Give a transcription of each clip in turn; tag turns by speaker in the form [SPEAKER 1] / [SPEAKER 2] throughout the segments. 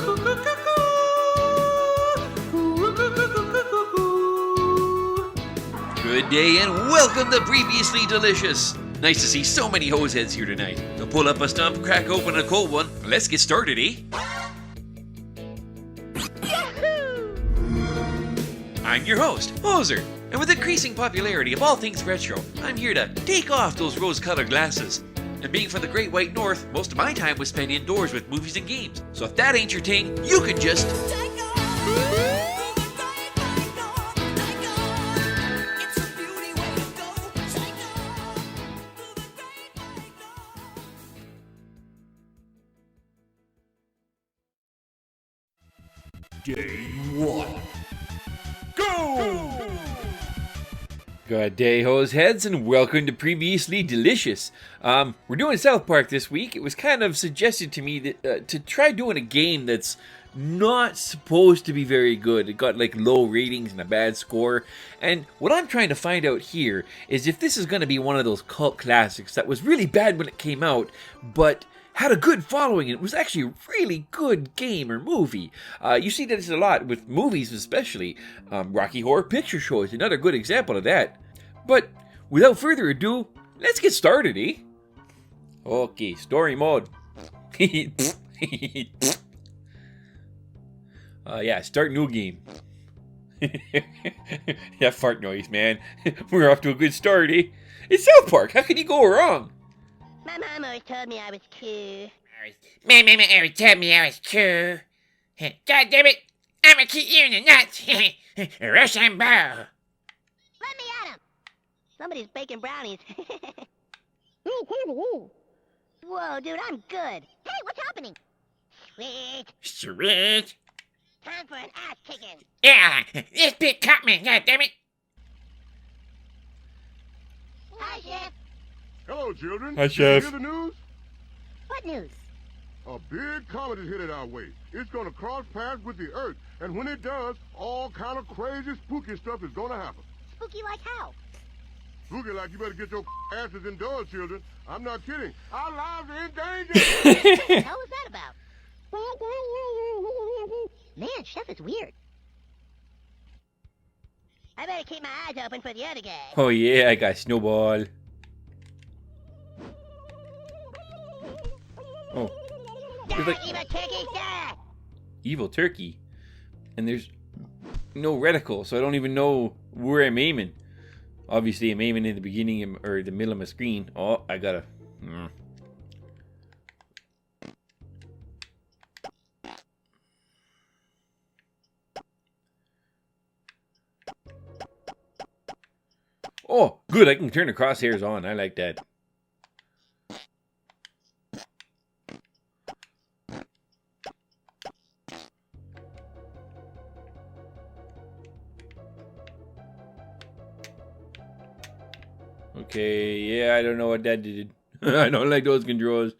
[SPEAKER 1] Good day and welcome to Previously Delicious. Nice to see so many hoseheads here tonight. So pull up a stump, crack open a cold one. Let's get started, eh? I'm your host, Hoser, and with the increasing popularity of all things retro, I'm here to take off those rose-colored glasses. And being from the Great White North, most of my time was spent indoors with movies and games. So if that ain't your thing, you can just...
[SPEAKER 2] Day 1. Go!
[SPEAKER 1] Good day, hoseheads, and welcome to Previously Delicious. We're doing South Park this week. It was kind of suggested to me that to try doing a game that's not supposed to be very good. It got like low ratings and a bad score. And what I'm trying to find out here is if this is going to be one of those cult classics that was really bad when it came out, but had a good following. It was actually a really good game or movie. You see this a lot with movies especially. Rocky Horror Picture Show is another good example of that. But without further ado, let's get started, eh? Okay, story mode. Yeah, start new game. That fart noise, man. We're off to a good start, eh? It's South Park, how could you go wrong?
[SPEAKER 3] My mom always told me I was cool.
[SPEAKER 4] My mama always told me I was cool. God damn it, I'ma kick you in the nuts. Rush and bow.
[SPEAKER 3] Let me at him! Somebody's baking brownies. Whoa, dude, I'm good. Hey, what's happening? Sweet.
[SPEAKER 4] Sweet.
[SPEAKER 3] Time for an ass kicking.
[SPEAKER 4] Yeah, this big caught me, god damn it.
[SPEAKER 3] Hi, Chef.
[SPEAKER 2] Hello, children.
[SPEAKER 1] Hi,
[SPEAKER 2] Did
[SPEAKER 1] Chef.
[SPEAKER 2] you hear the news?
[SPEAKER 3] What news?
[SPEAKER 2] A big comet is headed our way. It's gonna cross paths with the Earth, and when it does, all kind of crazy, spooky stuff is gonna happen.
[SPEAKER 3] Spooky like how?
[SPEAKER 2] Spooky like you better get your asses indoors, children. I'm not kidding. Our lives are in danger.
[SPEAKER 3] What the hell is that about? Man, Chef is weird. I better keep my eyes open for the other guy.
[SPEAKER 1] Oh yeah, I got Snowball. Oh. There's like
[SPEAKER 3] Evil turkey, sir!
[SPEAKER 1] evil turkey. And there's no reticle, so I don't even know where I'm aiming. Obviously, I'm aiming in the beginning or the middle of my screen. Oh, I gotta... Oh, good, I can turn the crosshairs on. I like that. Okay, yeah, I don't know what that did. I don't like those controls.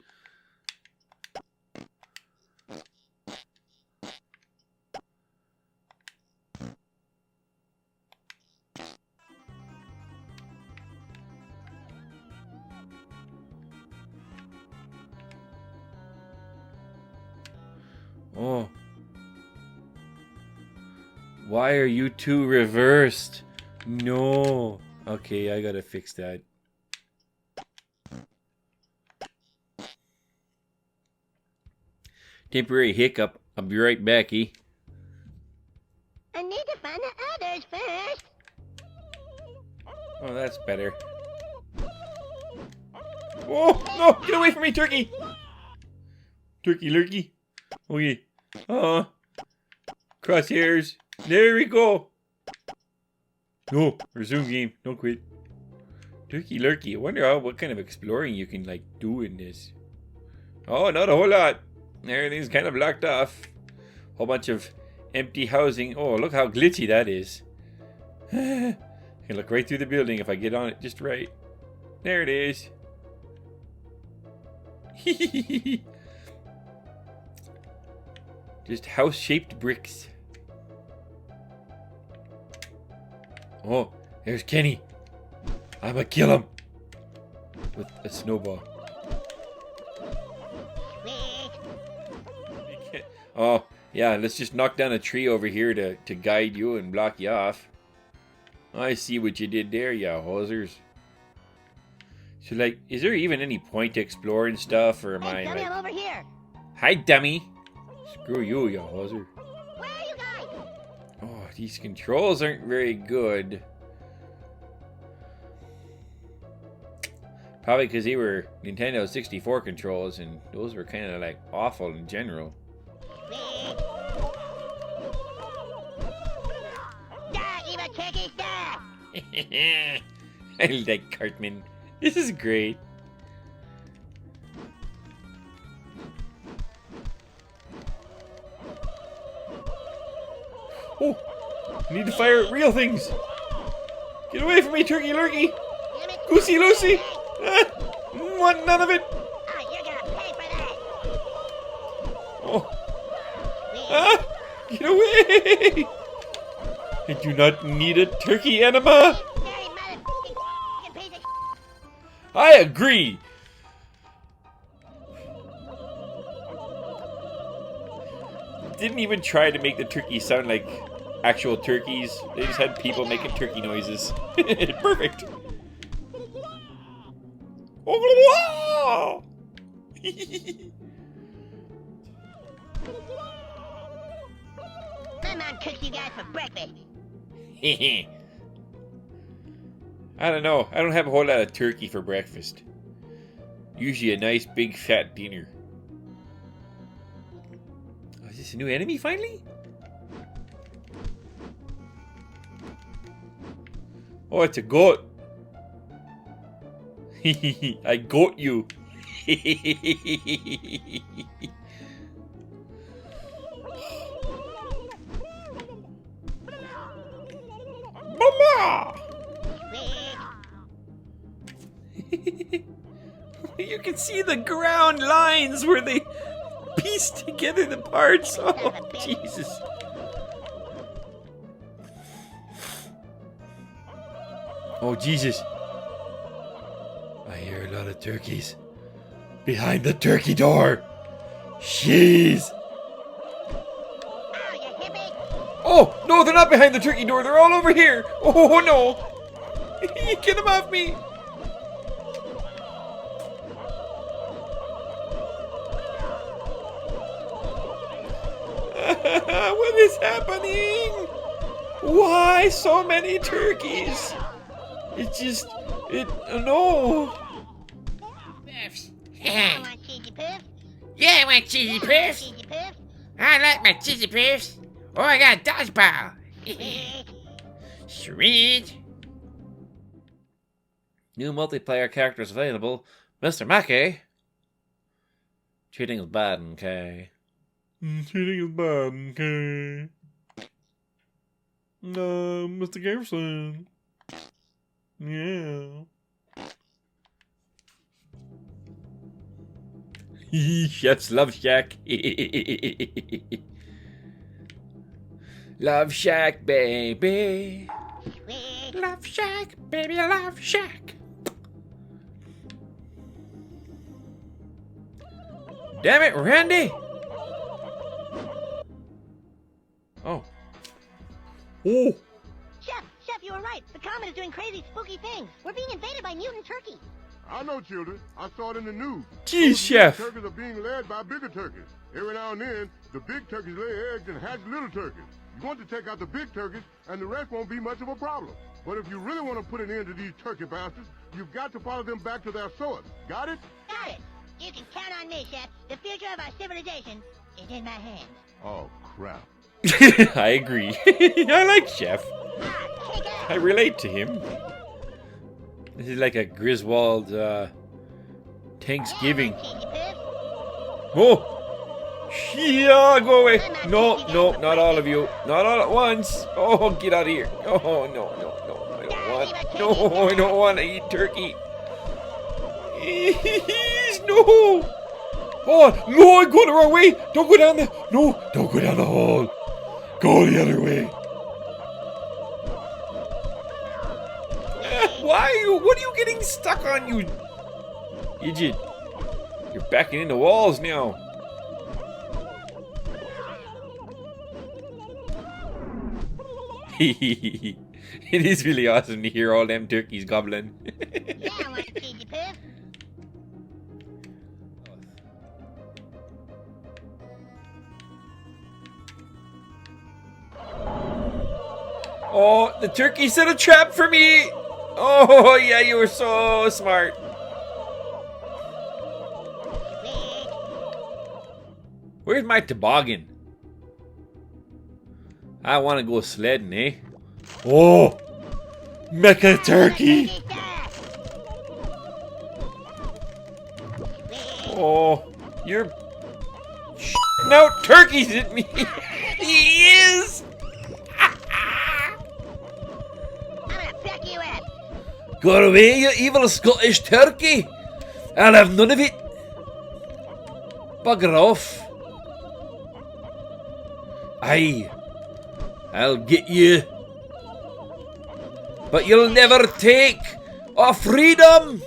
[SPEAKER 1] Oh. Why are you two reversed? No. Okay, I gotta fix that. Temporary hiccup. I'll be right back, eh?
[SPEAKER 3] I need to find the others first.
[SPEAKER 1] Oh, that's better. Oh, no! Get away from me, turkey! Turkey lurkey. Okay. Crosshairs. There we go. No, resume game. Don't quit. Turkey lurkey. I wonder what kind of exploring you can like do in this. Oh, not a whole lot. Everything's kind of blocked off. Whole bunch of empty housing. Oh, look how glitchy that is. I can look right through the building if I get on it just right. There it is. Just house-shaped bricks. Oh, there's Kenny. I'ma kill him with a snowball.
[SPEAKER 3] Sweet.
[SPEAKER 1] Oh, Yeah, let's just knock down a tree over here to guide you and block you off. I see what you did there, ya hosers. So, like, is there even any point to exploring stuff, or am
[SPEAKER 3] Hey,
[SPEAKER 1] I
[SPEAKER 3] dummy,
[SPEAKER 1] like...
[SPEAKER 3] I'm over here.
[SPEAKER 1] Hi, dummy! Screw you, ya hoser.
[SPEAKER 3] Where are you guys?
[SPEAKER 1] Oh, these controls aren't very good. Probably because they were Nintendo 64 controls, and those were kind of, like, awful in general.
[SPEAKER 3] Evil turkey, star!
[SPEAKER 1] I like Cartman. This is great. Oh, I need to fire at real things. Get away from me, Turkey Lurkey. Goosey Lucy. Want none of it.
[SPEAKER 3] Oh, you're gonna pay for that!
[SPEAKER 1] Oh. Get away. I do not need a turkey enema.
[SPEAKER 3] Dirty motherfucking piece of
[SPEAKER 1] I agree. Didn't even try to make the turkeys sound like actual turkeys. They just had people making turkey noises. Perfect. Oh,
[SPEAKER 3] My mom cooks you guys for breakfast.
[SPEAKER 1] I don't know. I don't have a whole lot of turkey for breakfast. Usually a nice big fat dinner. Oh, is this a new enemy finally? Oh, it's a goat. I got you. Mama! You can see the ground lines where they piece together the parts. Oh, Jesus. Oh, Jesus. I hear a lot of turkeys. Behind the turkey door. Jeez.
[SPEAKER 3] Oh, you hippie!
[SPEAKER 1] Oh, no, they're not behind the turkey door. They're all over here. Oh, no. Get them off me. What is happening? Why so many turkeys? No.
[SPEAKER 3] I want cheesy puffs.
[SPEAKER 4] Yeah, I want cheesy puffs.
[SPEAKER 3] Cheesy puffs.
[SPEAKER 4] I like my cheesy puffs. Oh, I got a dodgeball. Sweet.
[SPEAKER 1] New multiplayer characters available. Mr. Mackey. Cheating is bad, okay? Cheating is bad, okay? Mr. Garrison. Yeah. Chef's Love Shack. Love Shack, baby.
[SPEAKER 3] Sweet.
[SPEAKER 4] Love Shack, baby, Love Shack.
[SPEAKER 1] Damn it, Randy! Oh. Oh.
[SPEAKER 3] Chef, you were right. The comet is doing crazy, spooky things. We're being invaded by mutant turkeys.
[SPEAKER 2] I know, children. I saw it in the news.
[SPEAKER 1] Geez,
[SPEAKER 2] Those
[SPEAKER 1] Chef.
[SPEAKER 2] turkeys are being led by bigger turkeys. Every now and then, the big turkeys lay eggs and hatch little turkeys. You want to take out the big turkeys, and the rest won't be much of a problem. But if you really want to put an end to these turkey bastards, you've got to follow them back to their source. Got it?
[SPEAKER 3] Got it. You can count on me, Chef. The future of our civilization is in my hands.
[SPEAKER 2] Oh, crap.
[SPEAKER 1] I agree. I like Chef.
[SPEAKER 3] Ah, kick
[SPEAKER 1] I
[SPEAKER 3] ass.
[SPEAKER 1] relate to him. This is like a Griswold Thanksgiving.
[SPEAKER 3] Yeah, I want cheesy puffs.
[SPEAKER 1] Oh! Yeah, go away. No, not all of you. Not all at once. Oh, get out of here. Oh, no. I don't want to eat turkey. No. Oh, no, I'm going the wrong way. Don't go down the... No, don't go down the hole. Go the other way. Why are you... What are you getting stuck on, you... Idiot. You're backing into walls now. It is really awesome to hear all them turkeys gobbling.
[SPEAKER 3] Yeah, I want a cheesy poo.
[SPEAKER 1] Oh, the turkey set a trap for me! Oh, yeah, you were so smart. Where's my toboggan? I want to go sledding, eh? Oh! Mecha turkey! Oh, you're out turkeys at me! He is! Go away, you evil Scottish turkey! I'll have none of it! Bugger off! Aye, I'll get you. But you'll never take our freedom!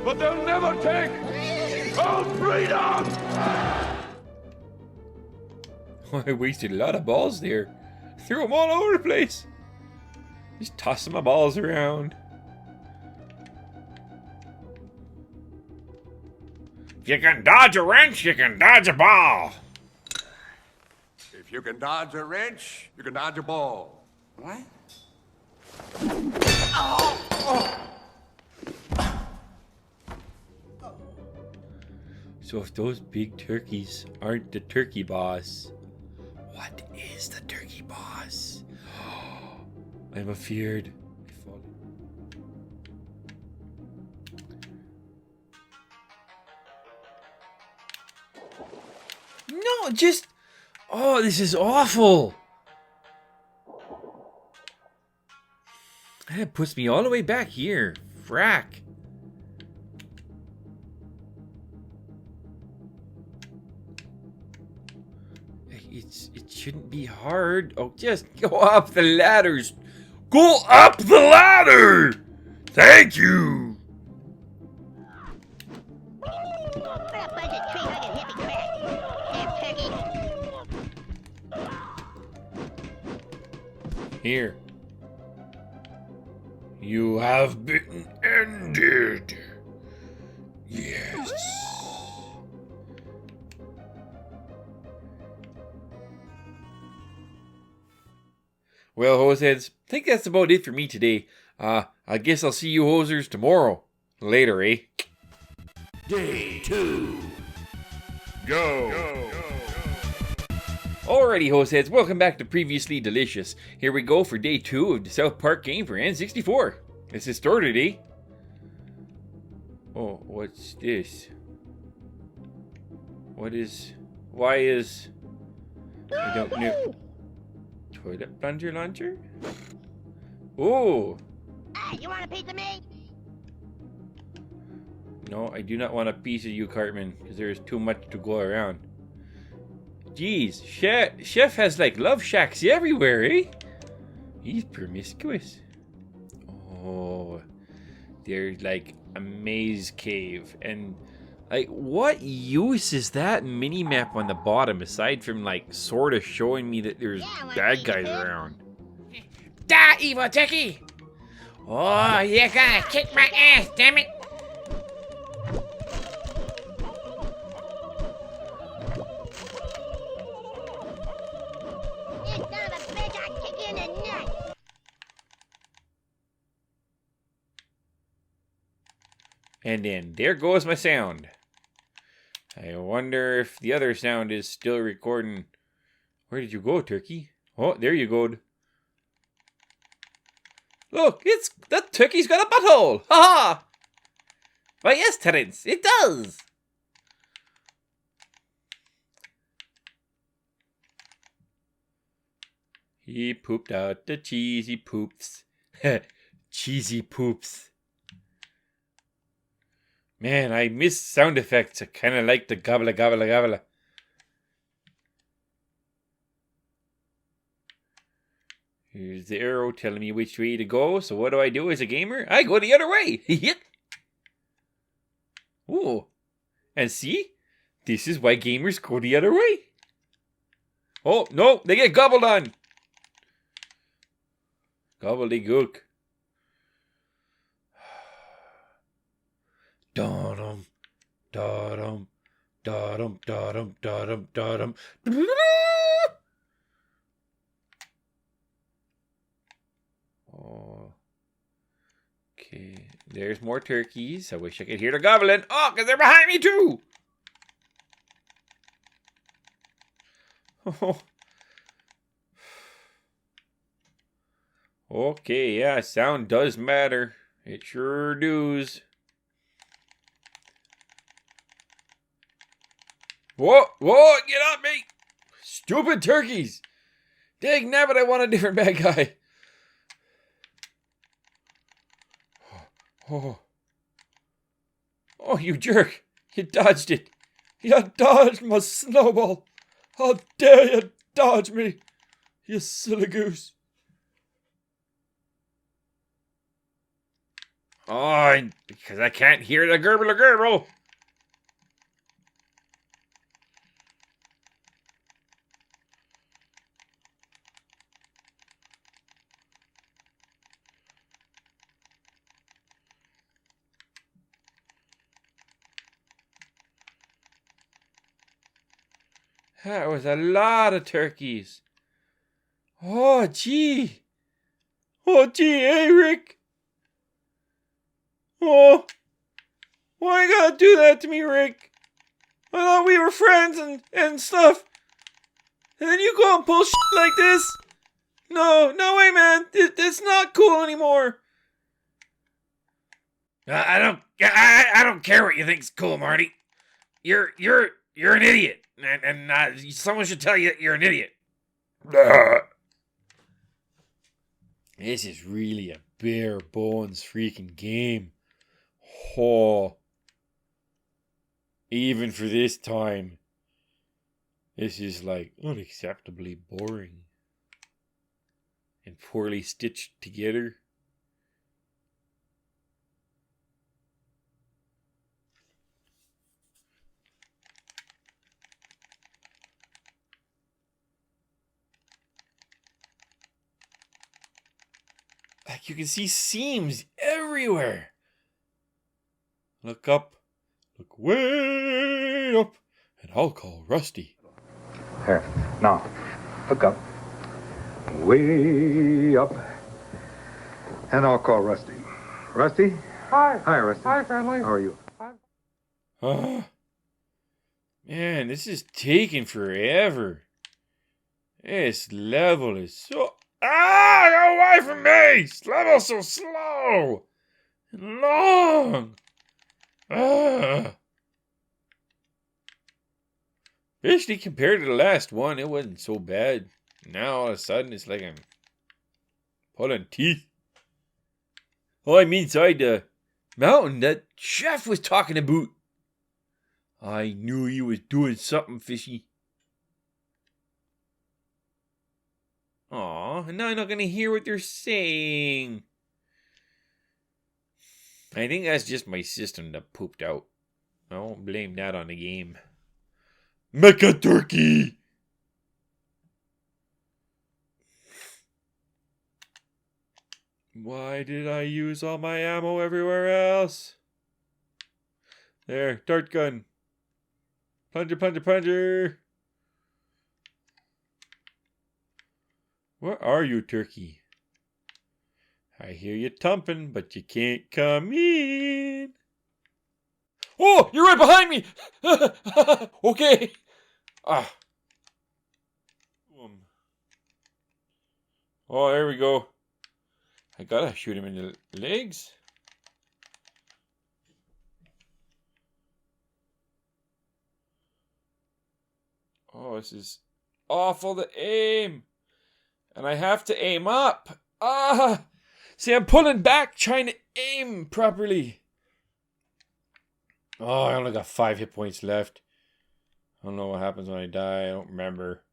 [SPEAKER 2] But they'll never take our freedom!
[SPEAKER 1] I wasted a lot of balls there. Threw them all over the place. Just tossing my balls around.
[SPEAKER 4] If you can dodge a wrench, you can dodge a ball.
[SPEAKER 5] If you can dodge a wrench, you can dodge a ball. What?
[SPEAKER 1] So if those big turkeys aren't the turkey boss, what is the turkey boss? I'm afeared. No, just... Oh, this is awful. That puts me all the way back here. Frack. It shouldn't be hard. Oh, just go up the ladders. Go up the ladder! Thank you! Here. You have been ended. Yes. Well, hoseheads, I think that's about it for me today. I guess I'll see you hosers tomorrow. Later, eh?
[SPEAKER 5] Day 2.
[SPEAKER 2] Go.
[SPEAKER 1] Alrighty, hoseheads, welcome back to Previously Delicious. Here we go for day 2 of the South Park game for N64. This is started, eh? Oh, what's this? Why is... I don't know. Toilet plunger launcher? Oh!
[SPEAKER 3] Hey, you want a piece of me?
[SPEAKER 1] No, I do not want a piece of you, Cartman, because there is too much to go around. Jeez, Chef has like love shacks everywhere, eh? He's promiscuous. Oh, there's like a maze cave, and like what use is that mini map on the bottom aside from like sort of showing me that there's bad guys around?
[SPEAKER 4] Die, evil turkey! Oh, you're gonna kick my ass, damn it!
[SPEAKER 3] You son of a bitch, I'll kick you in the nuts!
[SPEAKER 1] And then there goes my sound. I wonder if the other sound is still recording. Where did you go, turkey? Oh, there you go. Look, that turkey's got a butthole! Ha ha! Why yes, Terence, it does! He pooped out the cheesy poops. Cheesy poops. Man, I miss sound effects. I kind of like the gobble gobble gobble. Here's the arrow telling me which way to go. So what do I do as a gamer? I go the other way. Ooh. And see? This is why gamers go the other way. Oh, no. They get gobbled on. Gobbledygook. Da-dum, da-dum, da-dum, da-dum, da-dum, da-dum. Oh. Okay, there's more turkeys. I wish I could hear the gobbling. Oh, because they're behind me too. Oh. Okay, yeah, sound does matter. It sure does. Whoa, whoa, get off me! Stupid turkeys! Dang nabbit, I want a different bad guy. Oh. Oh, you jerk. You dodged it. You dodged my snowball. How dare you dodge me, you silly goose. Oh, because I can't hear the gerbil. That was a lot of turkeys. Oh, gee. Oh, gee, hey, Rick. Oh, why you gotta do that to me, Rick? I thought we were friends and stuff. And then you go and pull shit like this? No way, man. It's not cool anymore. I don't care what you think's cool, Marty. You're an idiot, and someone should tell you that you're an idiot. This is really a bare bones freaking game. Oh, even for this time, this is like unacceptably boring and poorly stitched together. Like you can see seams everywhere. Look up, look way up, and I'll call Rusty.
[SPEAKER 6] Here, now, look up. Way up. And I'll call Rusty. Rusty?
[SPEAKER 7] Hi.
[SPEAKER 6] Hi, Rusty.
[SPEAKER 7] Hi, family.
[SPEAKER 6] How are you?
[SPEAKER 1] Man, this is taking forever. This level is so... Ah! Go away from me! This level's so slow! And long! Basically, compared to the last one, it wasn't so bad. Now, all of a sudden, it's like I'm pulling teeth. Oh, I mean, inside the mountain that chef was talking about. I knew he was doing something fishy. Aw, and now I'm not gonna hear what they're saying. I think that's just my system that pooped out. I won't blame that on the game. Mecha turkey! Why did I use all my ammo everywhere else? There, dart gun. Plunger. Where are you, turkey? I hear you thumping, but you can't come in. Oh, you're right behind me! Okay. Oh, there we go. I gotta shoot him in the legs. Oh, this is awful to aim. And I have to aim up. See, I'm pulling back trying to aim properly. Oh, I only got 5 hit points left. I don't know what happens when I die. I don't remember.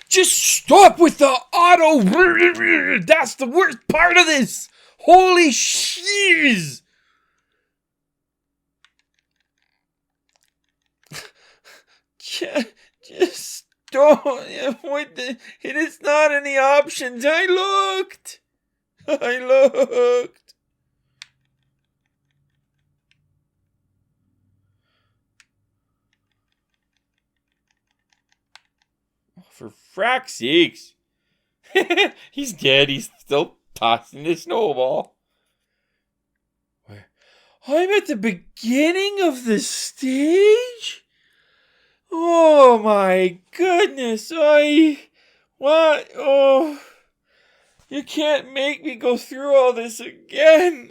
[SPEAKER 1] Just stop with the auto. That's the worst part of this. Holy shiz. Just don't. It is not in the options. I looked. I looked. For frack's sakes. He's dead. He's still tossing the snowball. Where? I'm at the beginning of the stage? Oh my goodness. What? Oh. You can't make me go through all this again.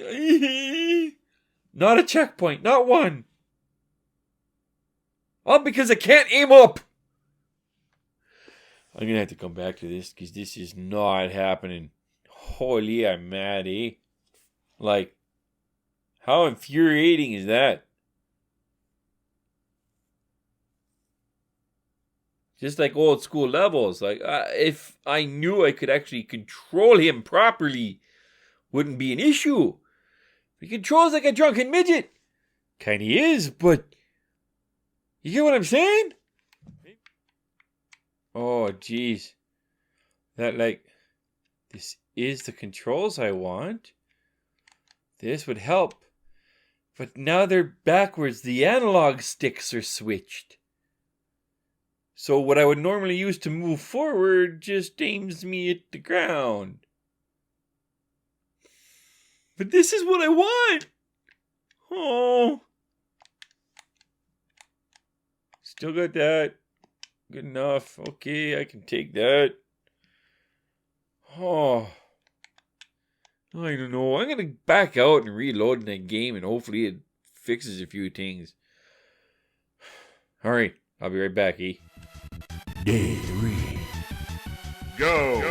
[SPEAKER 1] Not a checkpoint. Not one. All because I can't aim up. I'm going to have to come back to this because this is not happening. Holy, I'm mad, eh? Like, how infuriating is that? Just like old school levels. Like, if I knew I could actually control him properly, wouldn't be an issue. He controls like a drunken midget. Kinda is, but you hear what I'm saying? Oh, jeez. This is the controls I want. This would help. But now they're backwards. The analog sticks are switched. So what I would normally use to move forward just aims me at the ground. But this is what I want. Oh. Still got that. Good enough. Okay, I can take that. Oh. I don't know. I'm going to back out and reload in that game and hopefully it fixes a few things. Alright, I'll be right back, E. Day 3.
[SPEAKER 2] Go!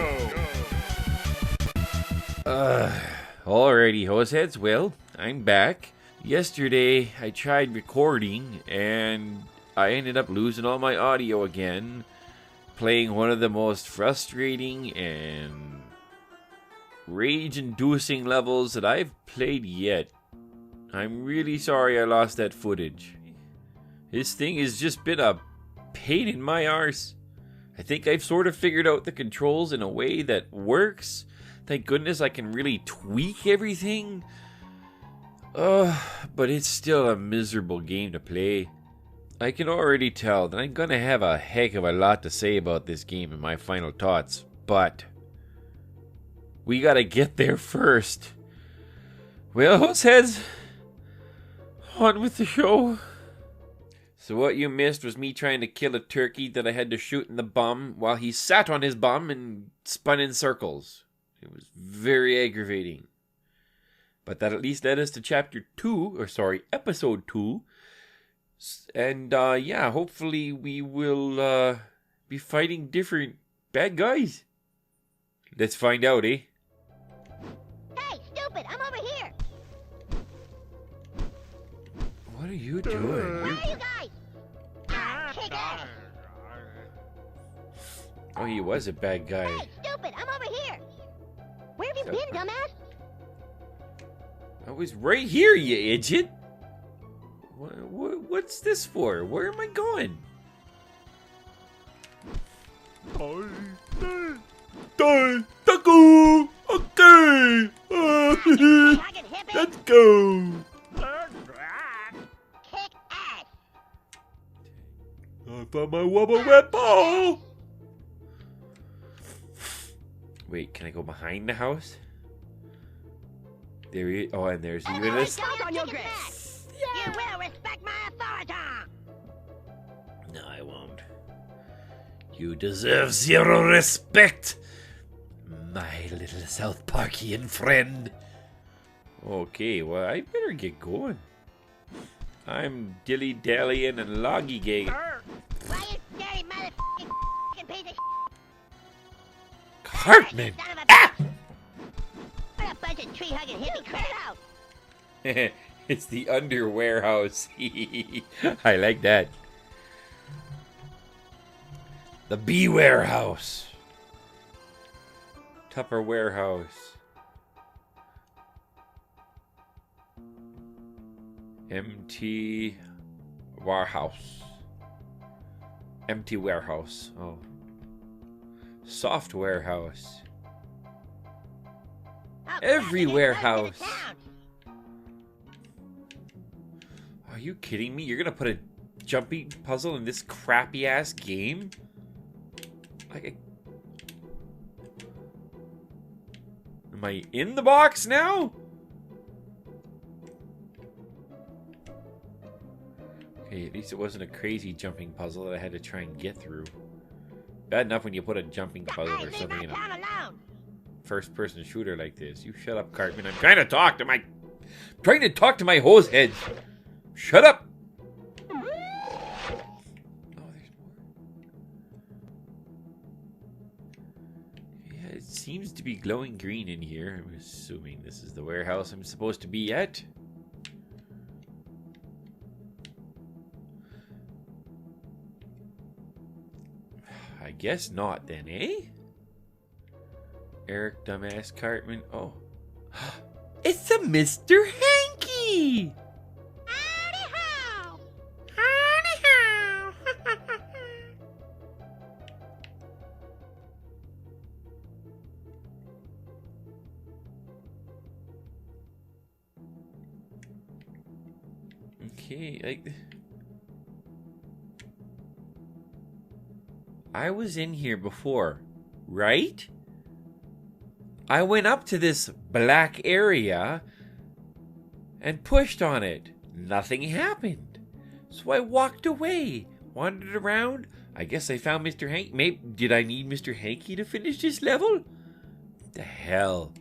[SPEAKER 1] Alrighty, hoseheads. Well, I'm back. Yesterday, I tried recording and I ended up losing all my audio again, playing one of the most frustrating and rage-inducing levels that I've played yet. I'm really sorry I lost that footage. This thing has just been a pain in my arse. I think I've sort of figured out the controls in a way that works. Thank goodness I can really tweak everything. But it's still a miserable game to play. I can already tell that I'm gonna have a heck of a lot to say about this game in my final thoughts, but we gotta get there first. Well, hoseheads, on with the show. So what you missed was me trying to kill a turkey that I had to shoot in the bum while he sat on his bum and spun in circles. It was very aggravating. But that at least led us to episode 2. And, yeah, hopefully we will, be fighting different bad guys. Let's find out, eh?
[SPEAKER 3] Hey, stupid, I'm over here.
[SPEAKER 1] What are you doing?
[SPEAKER 3] Where are you guys? Kick ass.
[SPEAKER 1] Oh, he was a bad guy.
[SPEAKER 3] Hey, stupid, I'm over here. Where have you been, dumbass?
[SPEAKER 1] I was right here, you idiot. What's this for? Where am I going? Taco! Okay! Let's go!
[SPEAKER 3] Kick ass.
[SPEAKER 1] I found my wubba web ball! Wait, can I go behind the house? There he is. Oh, and there's even this.
[SPEAKER 3] On your grass. You will respect my authority.
[SPEAKER 1] No, I won't. You deserve zero respect, my little South Parkian friend. Okay, well, I better get going. I'm dilly-dallying and loggy-gagging.
[SPEAKER 3] Why, you dirty motherfucking piece of
[SPEAKER 1] Cartman!
[SPEAKER 3] son of a bitch. What a bunch of tree-hugging hippie crap.
[SPEAKER 1] It's the underwear house. I like that. The Beware House. Tupperware House. MT Warehouse. Empty warehouse. Oh. Soft warehouse.
[SPEAKER 3] Oh,
[SPEAKER 1] Every
[SPEAKER 3] crap, we're getting
[SPEAKER 1] warehouse.
[SPEAKER 3] close to the town.
[SPEAKER 1] Are you kidding me? You're gonna put a jumping puzzle in this crappy ass game? Like, am I in the box now? Okay, at least it wasn't a crazy jumping puzzle that I had to try and get through. Bad enough when you put a jumping puzzle or
[SPEAKER 3] Hey, leave
[SPEAKER 1] something
[SPEAKER 3] my
[SPEAKER 1] in
[SPEAKER 3] town
[SPEAKER 1] a
[SPEAKER 3] alone.
[SPEAKER 1] first-person shooter like this. You shut up, Cartman. I'm trying to talk to my hose head. Shut up. Oh, there's more. Yeah, it seems to be glowing green in here. I'm assuming this is the warehouse I'm supposed to be at. I guess not then, eh? Eric, dumbass, Cartman. Oh. It's a Mr. Hanky!
[SPEAKER 3] Howdy ho.
[SPEAKER 1] Okay, like... I was in here before, right? I went up to this black area and pushed on it. Nothing happened. So I walked away, wandered around. I guess I found Mr. Hank. Maybe, did I need Mr. Hanky to finish this level? The hell?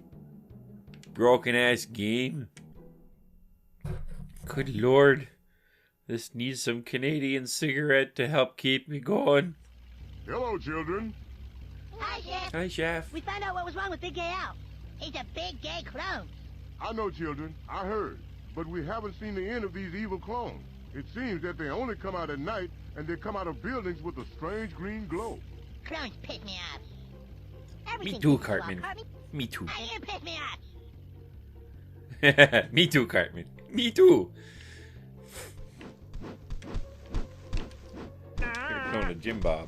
[SPEAKER 1] Broken ass game. Good lord. This needs some Canadian cigarette to help keep me going.
[SPEAKER 2] Hello, children.
[SPEAKER 3] Hi, Chef.
[SPEAKER 1] Hi, Chef.
[SPEAKER 3] We found out what was wrong with Big Gay Al. He's a big gay clone.
[SPEAKER 2] I know, children. I heard. But we haven't seen the end of these evil clones. It seems that they only come out at night, and they come out of buildings with a strange green glow.
[SPEAKER 3] Clones piss me off.
[SPEAKER 1] Me
[SPEAKER 3] Everything
[SPEAKER 1] too,
[SPEAKER 3] pisses you off,
[SPEAKER 1] Cartman.
[SPEAKER 3] Cartman.
[SPEAKER 1] Me too.
[SPEAKER 3] Hey, you piss me off.
[SPEAKER 1] Me too, Cartman. Me too. Gonna clone a Jim Bob.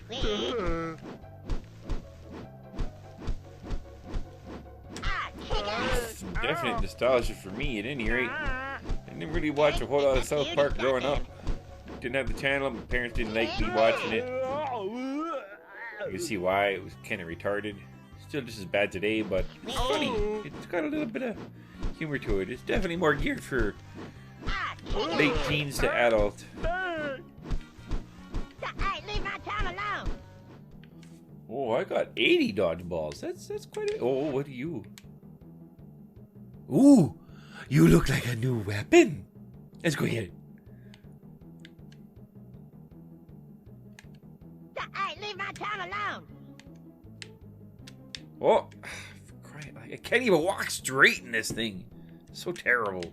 [SPEAKER 3] Sweet. Ah, chicken.
[SPEAKER 1] Definite nostalgia for me at any rate. I didn't really watch a whole lot of South Park growing up. Didn't have the channel. My parents didn't like me watching it. You can see why. It was kind of retarded. Still just as bad today, but it's funny. It's got a little bit of humor to it. It's definitely more geared for
[SPEAKER 3] Ah, chicken.
[SPEAKER 1] late teens to adult.
[SPEAKER 3] Hey, leave my town alone.
[SPEAKER 1] Oh, I got 80 dodgeballs. That's quite a... Oh, what are you? Ooh, you look like a new weapon. Let's go get it.
[SPEAKER 3] Hey, leave my town alone.
[SPEAKER 1] Oh, for crying, I can't even walk straight in this thing. So terrible.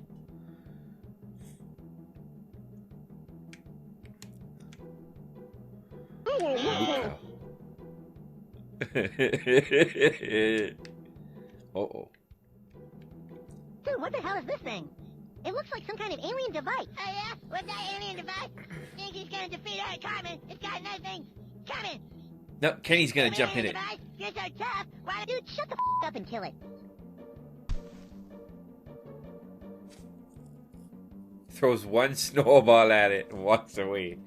[SPEAKER 1] Uh-oh.
[SPEAKER 3] Dude, what the hell is this thing? It looks like some kind of alien device. Oh yeah? What's that alien device? Think he's gonna defeat our Cartman? It's got nothing. Coming.
[SPEAKER 1] No, Kenny's gonna jump in it.
[SPEAKER 3] Device? You're so tough. Why, dude, shut the up and kill it.
[SPEAKER 1] Throws one snowball at it and walks away.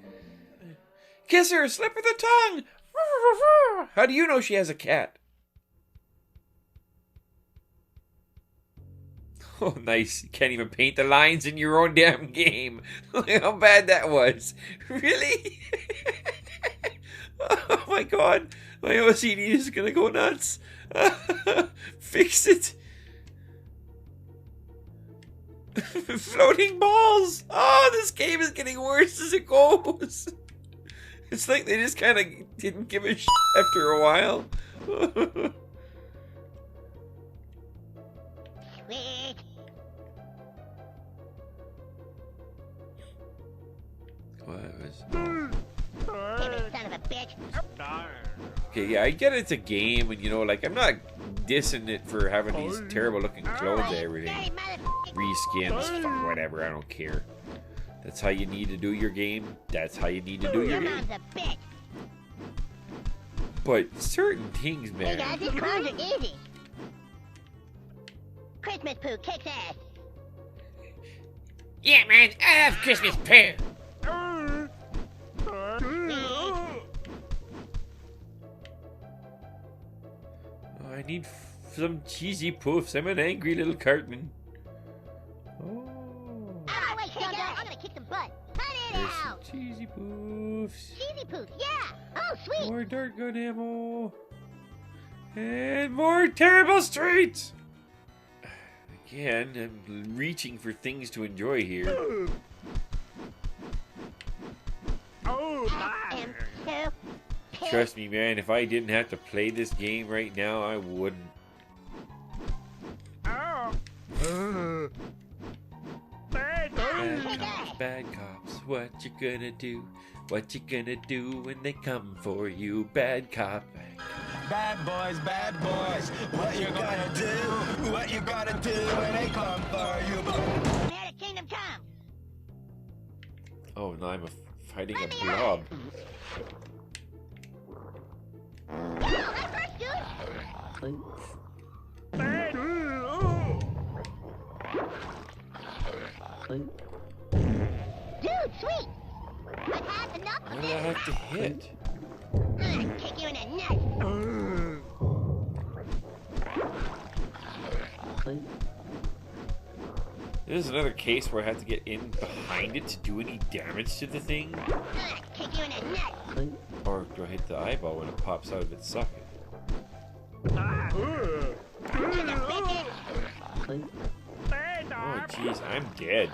[SPEAKER 1] Kiss her, slip her the tongue. How do you know she has a cat? Oh, nice. You can't even paint the lines in your own damn game. Look how bad that was. Really? Oh my god. My OCD is gonna go nuts. Fix it. Floating balls. Oh, this game is getting worse as it goes. It's like they just kind of didn't give a shit after a while.
[SPEAKER 3] Sweet.
[SPEAKER 1] What was...
[SPEAKER 3] Damn it, son of a bitch.
[SPEAKER 1] Okay, yeah, I get it's a game, and you know, like, I'm not dissing it for having these terrible looking clothes and everything.
[SPEAKER 3] Hey, motherfucking
[SPEAKER 1] 3 skins. Fuck, whatever, I don't care. That's how you need to do your game. That's how you need to do your
[SPEAKER 3] Your
[SPEAKER 1] game.
[SPEAKER 3] mom's a bitch.
[SPEAKER 1] But certain things,
[SPEAKER 3] Hey guys,
[SPEAKER 1] man.
[SPEAKER 3] these clowns are easy. Christmas poo kicks ass.
[SPEAKER 4] Yeah, man, I love Christmas poo.
[SPEAKER 1] Oh, I need some cheesy poofs. I'm an angry little cartman. Oh,
[SPEAKER 3] Ah, wait, I'm gonna kick some butt. Cut it
[SPEAKER 1] there's some
[SPEAKER 3] out.
[SPEAKER 1] cheesy poofs.
[SPEAKER 3] Cheesy poos, yeah. Oh, sweet.
[SPEAKER 1] More dart gun ammo. And more terrible streets! Again, I'm reaching for things to enjoy here.
[SPEAKER 3] And so pissed.
[SPEAKER 1] Trust me, man, if I didn't have to play this game right now, I wouldn't. Bad cops, what you gonna do? What you gonna do when they come for you? Bad cop, bad cop.
[SPEAKER 7] Bad boys, what you gonna do? What you gonna do when they come for you?
[SPEAKER 3] United Kingdom come.
[SPEAKER 1] Oh no, I'm fighting a
[SPEAKER 3] Let me
[SPEAKER 1] blob.
[SPEAKER 3] Yo, hi first, dude. Dude, sweet. I've had enough
[SPEAKER 1] What
[SPEAKER 3] of
[SPEAKER 1] do I
[SPEAKER 3] this.
[SPEAKER 1] have to hit?
[SPEAKER 3] I'm gonna kick you in the nuts.
[SPEAKER 1] This is another case where I have to get in behind it to do any damage to the thing?
[SPEAKER 3] I'm gonna kick you in the nuts.
[SPEAKER 1] Or do I hit the eyeball when it pops out of its socket? Oh jeez, I'm dead.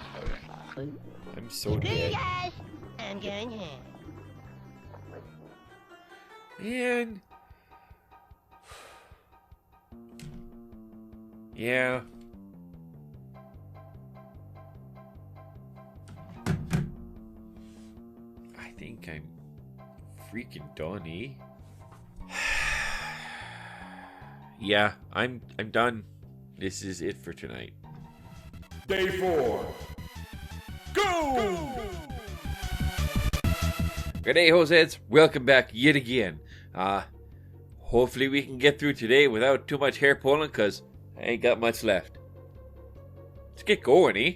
[SPEAKER 1] I'm so
[SPEAKER 3] Screw you
[SPEAKER 1] dead.
[SPEAKER 3] guys. I'm going home.
[SPEAKER 1] Man. Yeah. I think I'm freaking done, eh? Yeah, I'm done. This is it for tonight.
[SPEAKER 5] Day 4. Go!
[SPEAKER 1] Good day, hoseheads. Welcome back yet again. Hopefully we can get through today without too much hair pulling, because I ain't got much left. Let's get going, eh?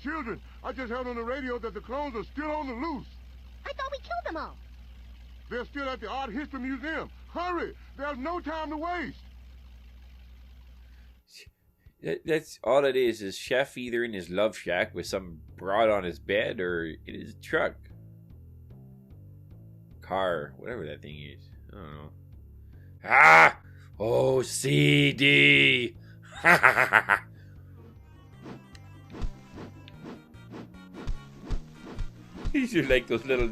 [SPEAKER 2] Children, I just heard on the radio that the clones are still on the loose.
[SPEAKER 3] I thought we killed them all.
[SPEAKER 2] They're still at the Art History Museum. Hurry! There's no time to waste.
[SPEAKER 1] That's all it is Chef either in his love shack with some broad on his bed or in his truck. Car, whatever that thing is. I don't know. Ah! OCD! These are like those little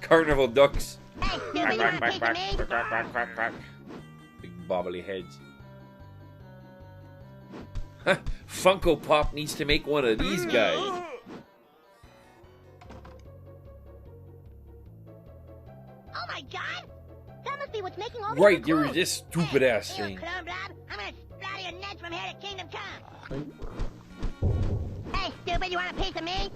[SPEAKER 1] carnival ducks.
[SPEAKER 3] Hey, stupid, you want a piece of me?
[SPEAKER 1] Big bobbly heads. Funko Pop needs to make one of these guys.
[SPEAKER 3] Oh my god! That must be what's making all these
[SPEAKER 1] Right,
[SPEAKER 3] new
[SPEAKER 1] there was
[SPEAKER 3] clones.
[SPEAKER 1] this stupid ass
[SPEAKER 3] Hey,
[SPEAKER 1] thing.
[SPEAKER 3] you clone blob, I'm gonna splatter your nuts from here to Kingdom Come. Hey, stupid, you want a piece of me?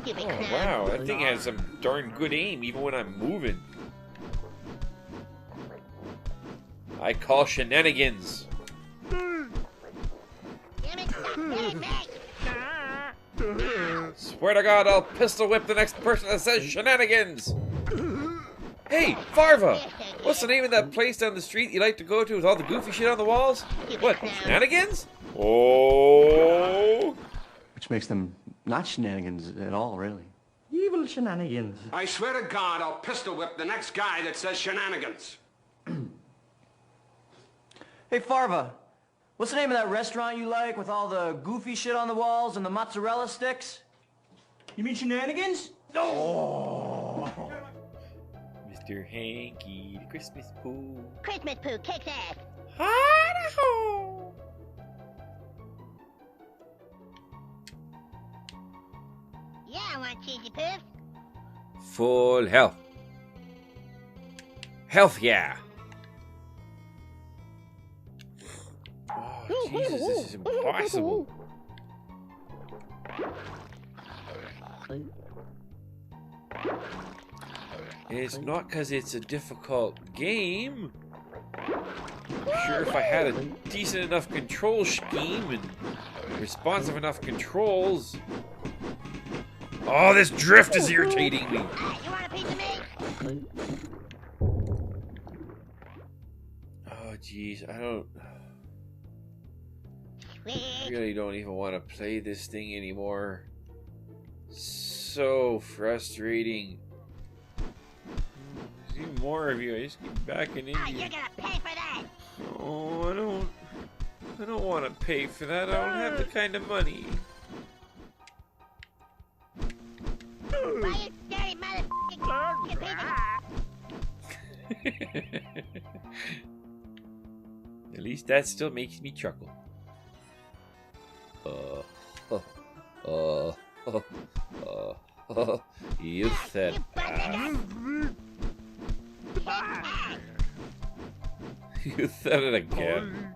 [SPEAKER 3] Stupid
[SPEAKER 1] Oh
[SPEAKER 3] clown.
[SPEAKER 1] wow, that thing has some darn good aim even when I'm moving. I call shenanigans.
[SPEAKER 3] Damn it, stop hitting me!
[SPEAKER 1] Swear to God, I'll pistol whip the next person that says shenanigans. Hey, Farva! What's the name of that place down the street you like to go to with all the goofy shit on the walls? What, shenanigans? Oh!
[SPEAKER 8] Which makes them not shenanigans at all, really. Evil shenanigans.
[SPEAKER 5] I swear to God, I'll pistol whip the next guy that says shenanigans.
[SPEAKER 8] Hey, Farva, what's the name of that restaurant you like with all the goofy shit on the walls and the mozzarella sticks? You mean shenanigans? Oh!
[SPEAKER 1] Mr. Hanky, the Christmas poo.
[SPEAKER 3] Christmas poo kicks ass.
[SPEAKER 1] Idaho!
[SPEAKER 3] Yeah, I want cheesy poofs.
[SPEAKER 1] Full health. Health, yeah. Oh, Jesus, this is impossible. And it's not because it's a difficult game. I'm sure if I had a decent enough control scheme and responsive enough controls. Oh, this drift is irritating me.
[SPEAKER 3] You want a piece of me?
[SPEAKER 1] Oh, jeez, I
[SPEAKER 3] Sweet.
[SPEAKER 1] really don't even want to play this thing anymore. So frustrating. See more of you. I just keep backing into
[SPEAKER 3] Oh,
[SPEAKER 1] you.
[SPEAKER 3] you're gonna pay for that.
[SPEAKER 1] Oh, I don't want to pay for that. I don't have the kind of money.
[SPEAKER 3] Why, you dirty motherfucking piece
[SPEAKER 1] At least that still makes me chuckle. You said
[SPEAKER 3] You bastard.
[SPEAKER 1] You said it again.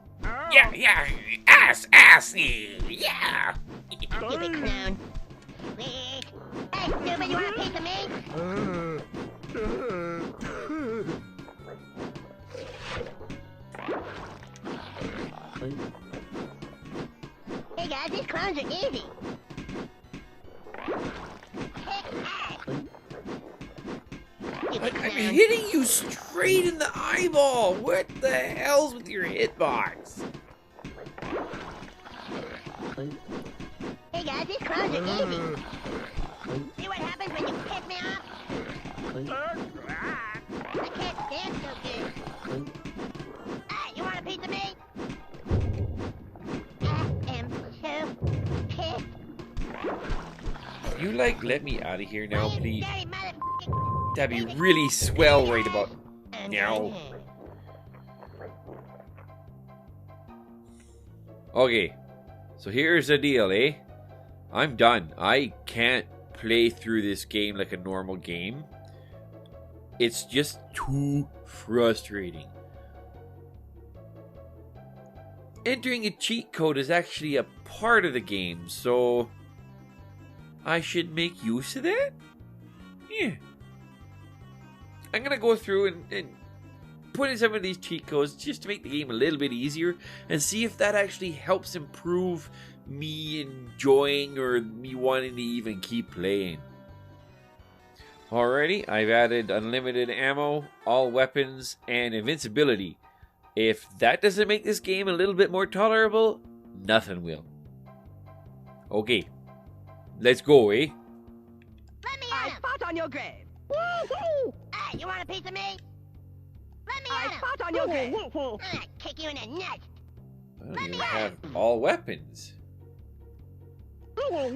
[SPEAKER 4] Yeah, ass, yeah.
[SPEAKER 3] Stupid clown. Sweet. Hey, stupid, you want a piece of me? Hey guys, these clowns are easy. Stupid
[SPEAKER 1] I'm
[SPEAKER 3] clown.
[SPEAKER 1] hitting you straight in the eyeball. What the hell's with your hitbox?
[SPEAKER 3] Hey guys, these clowns are easy. See what happens when you piss me off? I can't stand so good. Hey, you want a piece of me? I am so pissed.
[SPEAKER 1] You let me out of here now,
[SPEAKER 3] Why, you
[SPEAKER 1] please.
[SPEAKER 3] dirty motherfucking
[SPEAKER 1] That'd be really swell right about now. Okay, so here's the deal, eh? I'm done. I can't play through this game like a normal game. It's just too frustrating. Entering a cheat code is actually a part of the game, so I should make use of that? Yeah. I'm gonna go through and put in some of these cheat codes just to make the game a little bit easier and see if that actually helps improve me enjoying or me wanting to even keep playing. Alrighty, I've added unlimited ammo, all weapons, and invincibility. If that doesn't make this game a little bit more tolerable, nothing will. Okay, let's go, eh?
[SPEAKER 3] Let me at him.
[SPEAKER 9] Spot on your grave.
[SPEAKER 3] Hey, you want a piece of me? Let me at him.
[SPEAKER 9] Spot on your grave.
[SPEAKER 3] I'm gonna kick you in the nuts.
[SPEAKER 1] I don't even have all weapons.
[SPEAKER 3] Hey,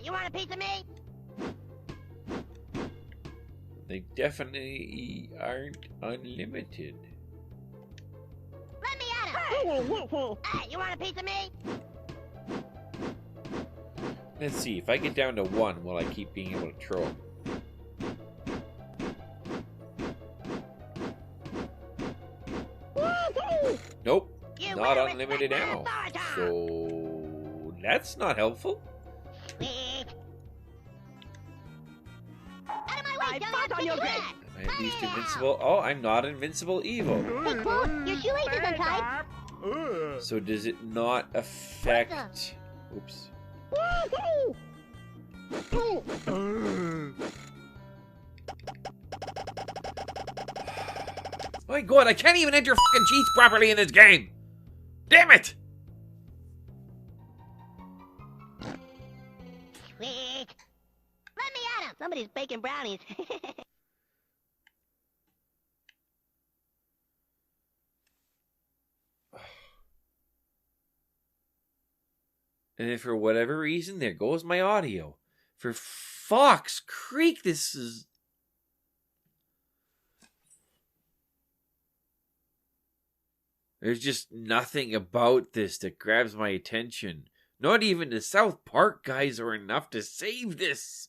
[SPEAKER 3] you want a piece of me?
[SPEAKER 1] They definitely aren't unlimited.
[SPEAKER 3] Let me at him. Hey, you want a piece of me?
[SPEAKER 1] Let's see, if I get down to 1, will I keep being able to throw 'em? Nope,
[SPEAKER 3] You
[SPEAKER 1] not
[SPEAKER 3] will
[SPEAKER 1] unlimited
[SPEAKER 3] respect my
[SPEAKER 1] ammo.
[SPEAKER 3] authority.
[SPEAKER 1] So that's not helpful.
[SPEAKER 3] Sweet. Out of my way,
[SPEAKER 9] Spot on
[SPEAKER 3] dumbass.
[SPEAKER 9] your
[SPEAKER 3] Get
[SPEAKER 9] grave.
[SPEAKER 3] back.
[SPEAKER 1] Am I at least invincible? Oh, I'm not invincible evil.
[SPEAKER 3] Hey, Quote, your shoelace is untied.
[SPEAKER 1] So does it not affect... Oops. My god, I can't even enter fucking cheats properly in this game! Damn it!
[SPEAKER 3] Sweet. Let me at him. Somebody's baking brownies.
[SPEAKER 1] And if for whatever reason, there goes my audio. For fuck's creek, this is... There's just nothing about this that grabs my attention. Not even the South Park guys are enough to save this.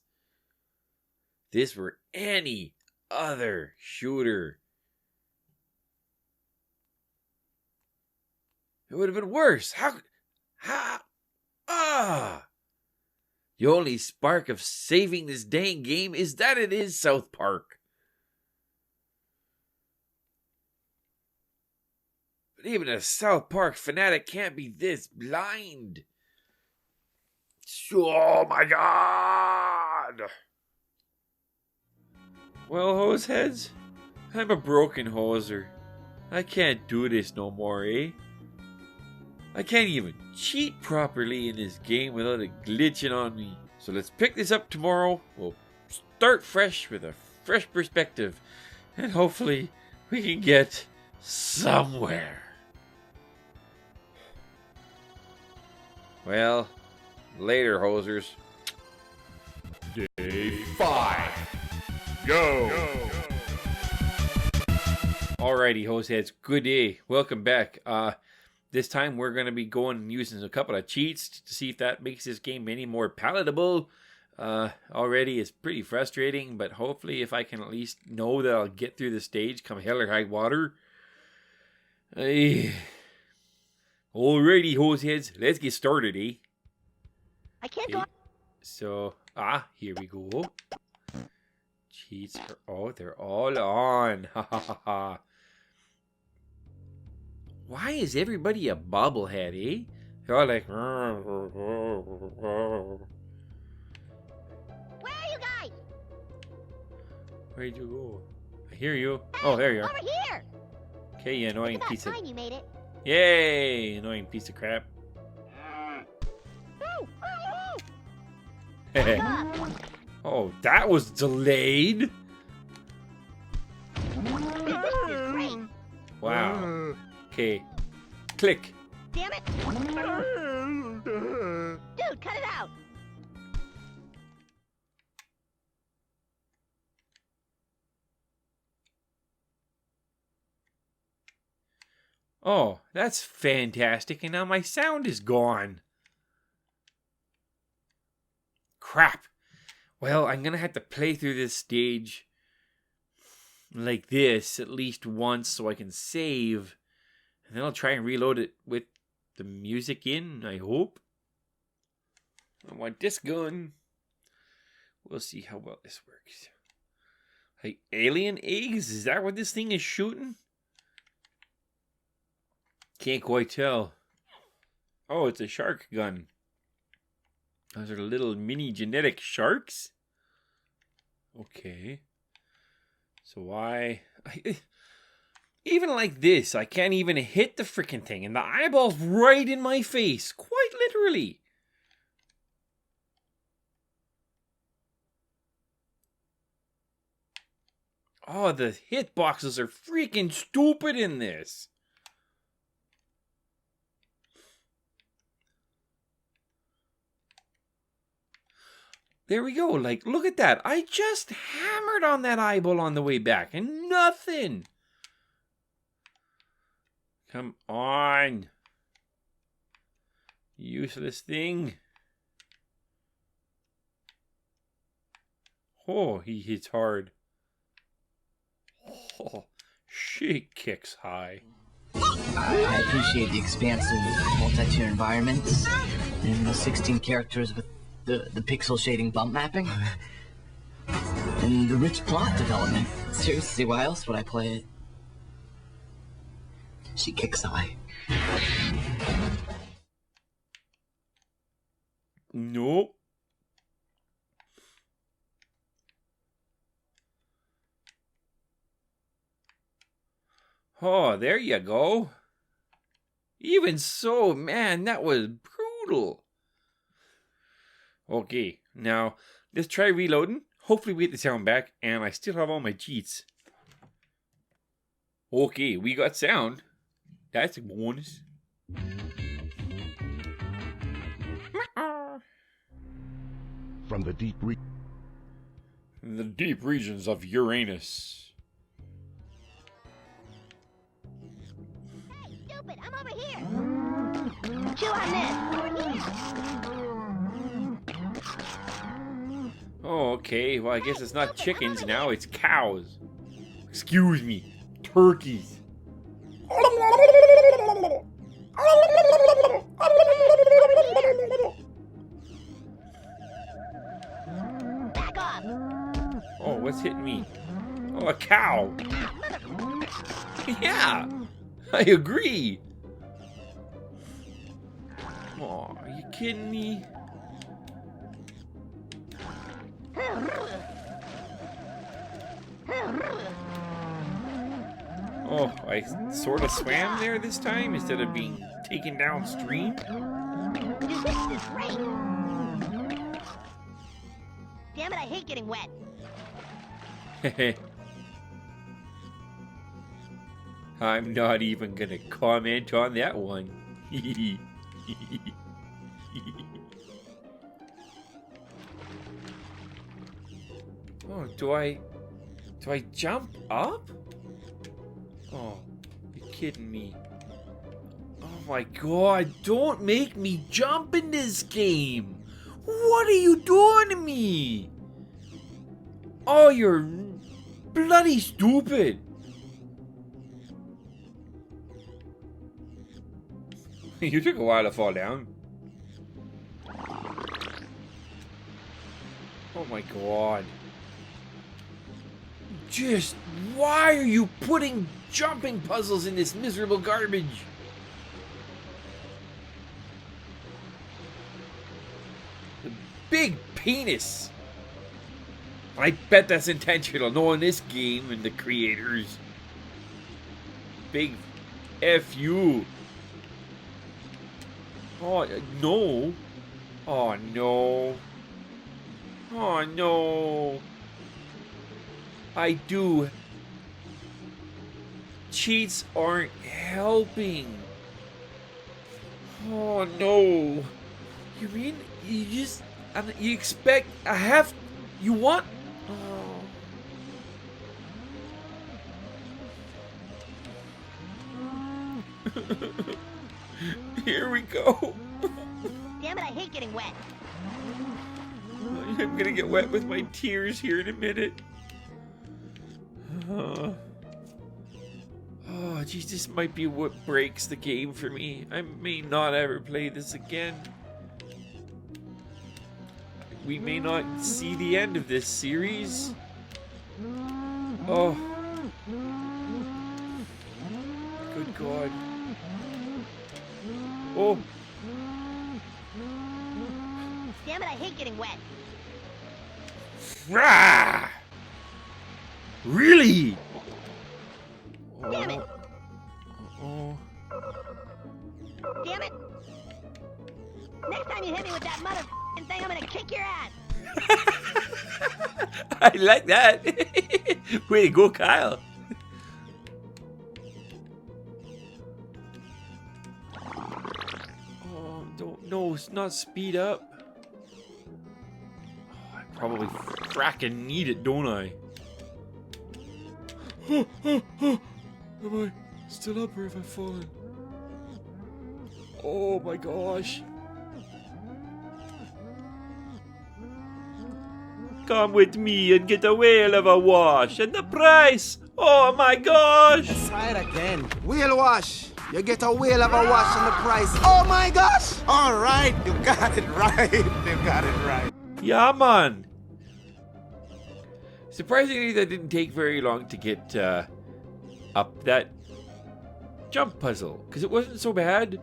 [SPEAKER 1] If this were any other shooter, It would have been worse. The only spark of saving this dang game is that it is South Park. But even a South Park fanatic can't be this blind. Oh my god! Well, hoseheads, I'm a broken hoser. I can't do this no more, eh? I can't even cheat properly in this game without it glitching on me. So let's pick this up tomorrow. We'll start fresh with a fresh perspective. And hopefully we can get somewhere. Well, later, hosers.
[SPEAKER 2] Day 5. Go!
[SPEAKER 1] Alrighty, hoseheads. Good day. Welcome back. This time we're going to be going and using a couple of cheats to see if that makes this game any more palatable. Already it's pretty frustrating, but hopefully if I can at least know that I'll get through the stage come hell or high water. Alrighty, hoseheads. Let's get started, eh?
[SPEAKER 3] I can't go.
[SPEAKER 1] So, here we go. Cheats are, they're all on. Ha ha ha ha. Why is everybody a bobblehead, eh? They're all like...
[SPEAKER 3] Where are you guys?
[SPEAKER 1] Where'd you go? I hear you. Oh, there you are.
[SPEAKER 3] Over here.
[SPEAKER 1] Okay, you annoying
[SPEAKER 3] It's
[SPEAKER 1] piece
[SPEAKER 3] about
[SPEAKER 1] of...
[SPEAKER 3] time you made it.
[SPEAKER 1] Yay! Annoying piece of crap. Oh, that was delayed.
[SPEAKER 3] This is great.
[SPEAKER 1] Wow. Okay. Click.
[SPEAKER 3] Damn it. Dude, cut it out.
[SPEAKER 1] Oh, that's fantastic. And now my sound is gone. Crap. Well, I'm going to have to play through this stage like this at least once so I can save. And then I'll try and reload it with the music in, I hope. I want this gun. We'll see how well this works. Like alien eggs? Is that what this thing is shooting? Can't quite tell. Oh, it's a shark gun. Those are little mini genetic sharks? Okay. So why... Even like this, I can't even hit the freaking thing. And the eyeball's right in my face. Quite literally. Oh, the hitboxes are freaking stupid in this. There we go. Like, look at that. I just hammered on that eyeball on the way back and nothing. Come on. Useless thing. Oh, he hits hard. Oh, she kicks high.
[SPEAKER 9] I appreciate the expansive multi-tier environments and the 16 characters with the pixel shading bump mapping and the rich plot development. Seriously, why else would I play it? She kicks high.
[SPEAKER 1] Nope. Oh, there you go. Even so, man, that was brutal. Okay, now let's try reloading. Hopefully we get the sound back, and I still have all my cheats. Okay, we got sound. That's a bonus.
[SPEAKER 2] From the deep
[SPEAKER 1] In the deep regions of Uranus.
[SPEAKER 3] Hey, stupid, I'm over here. Chew on this. Over here.
[SPEAKER 1] Oh, okay. Well, I guess it's not chickens now, it's cows. Excuse me. Turkeys. what's hitting me? Oh, a cow. Yeah, I agree. Oh, are you kidding me? Oh, I sort of swam there this time instead of being taken downstream.
[SPEAKER 3] Dude, this is great. Damn it, I hate getting wet.
[SPEAKER 1] I'm not even gonna comment on that one. Oh, do I jump up? Oh, you're kidding me. Oh my god, don't make me jump in this game. What are you doing to me? Oh, you're bloody stupid. You took a while to fall down. Oh my god. Just why are you putting jumping puzzles in this miserable garbage? The big penis. I bet that's intentional, knowing this game and the creators. Big F you. Oh, no. Oh, no. Oh, no. I do. Cheats aren't helping. Oh, no. You mean you just... you expect... you want... Oh. Here we go.
[SPEAKER 3] Damn it, I hate getting wet.
[SPEAKER 1] I'm gonna get wet with my tears here in a minute. Oh, geez, this might be what breaks the game for me. I may not ever play this again. We may not see the end of this series. Oh. Good God. Oh.
[SPEAKER 3] Damn it, I hate getting wet.
[SPEAKER 1] Rah! Really?
[SPEAKER 3] Damn it.
[SPEAKER 1] Oh.
[SPEAKER 3] Damn it. Next time you hit me with that mother thing, I'm gonna kick your ass.
[SPEAKER 1] I like that. Way to go, Kyle. Oh, no, it's not speed up. Oh, I probably fracking need it, don't I? Am I still up or have I fallen? Oh my gosh. Come with me and get a whale of a wash. And the price! Oh my gosh!
[SPEAKER 10] Try it again. Whale wash. You get a whale of a wash and the price. Oh my gosh! All right, you got it right. You got it right.
[SPEAKER 1] Yeah, man. Surprisingly, that didn't take very long to get up that jump puzzle. Because it wasn't so bad.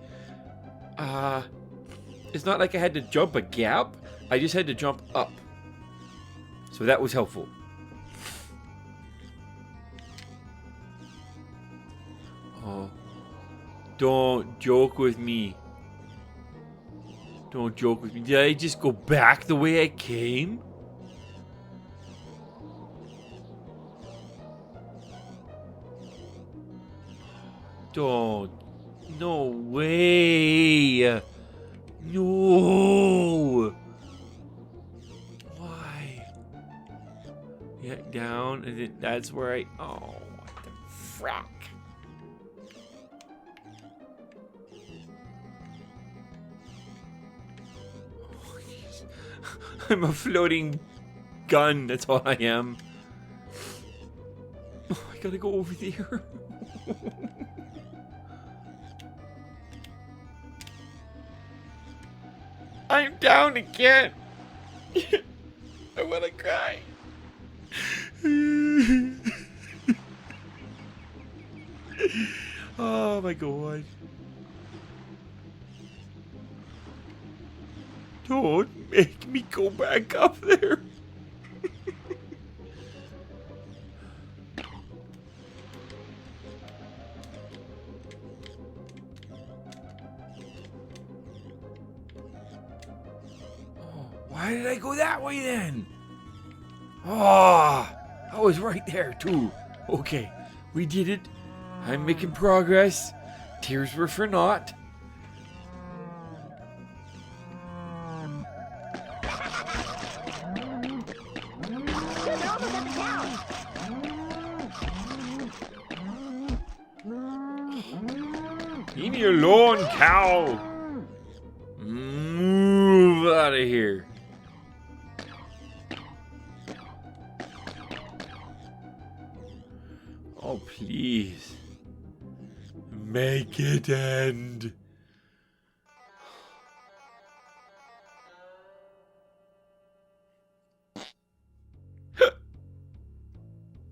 [SPEAKER 1] It's not like I had to jump a gap. I just had to jump up. So that was helpful. Oh. Don't joke with me. Don't joke with me. Did I just go back the way I came? Don't. No way. No. Why? Yeah, down, and then that's where I... Oh, what the frack. Oh, jeez. I'm a floating gun, that's all I am. Oh, I gotta go over there. I'm down again. I wanna cry. my god. Don't make me go back up there. Why did I go that way then? Oh, I was right there too. Okay, we did it. I'm making progress. Tears were for naught.
[SPEAKER 3] They're almost at the town.
[SPEAKER 1] Leave me alone, cow. Move out of here. Oh, please. Make it end.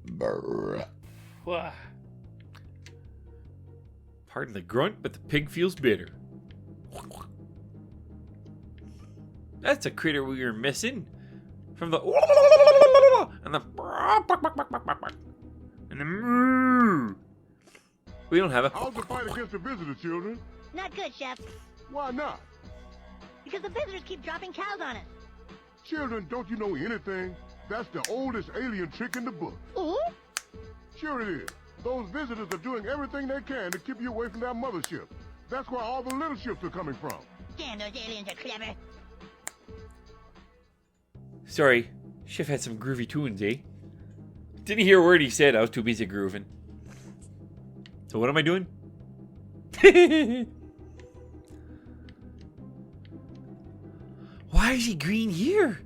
[SPEAKER 1] Brr. Wah. Pardon the grunt, but the pig feels bitter. That's a critter we were missing. From the and the and the moo. We don't have a.
[SPEAKER 2] How's the fight against the visitor, children?
[SPEAKER 3] Not good, Chef.
[SPEAKER 2] Why not?
[SPEAKER 3] Because the visitors keep dropping cows on us.
[SPEAKER 2] Children, don't you know anything? That's the oldest alien trick in the book.
[SPEAKER 3] Ooh?
[SPEAKER 2] Sure it is. Those visitors are doing everything they can to keep you away from that mothership. That's where all the little ships are coming from.
[SPEAKER 3] Damn, those aliens are clever.
[SPEAKER 1] Sorry, Chef had some groovy tunes, eh? Didn't hear a word he said. I was too busy grooving. So what am I doing? Why is he green here?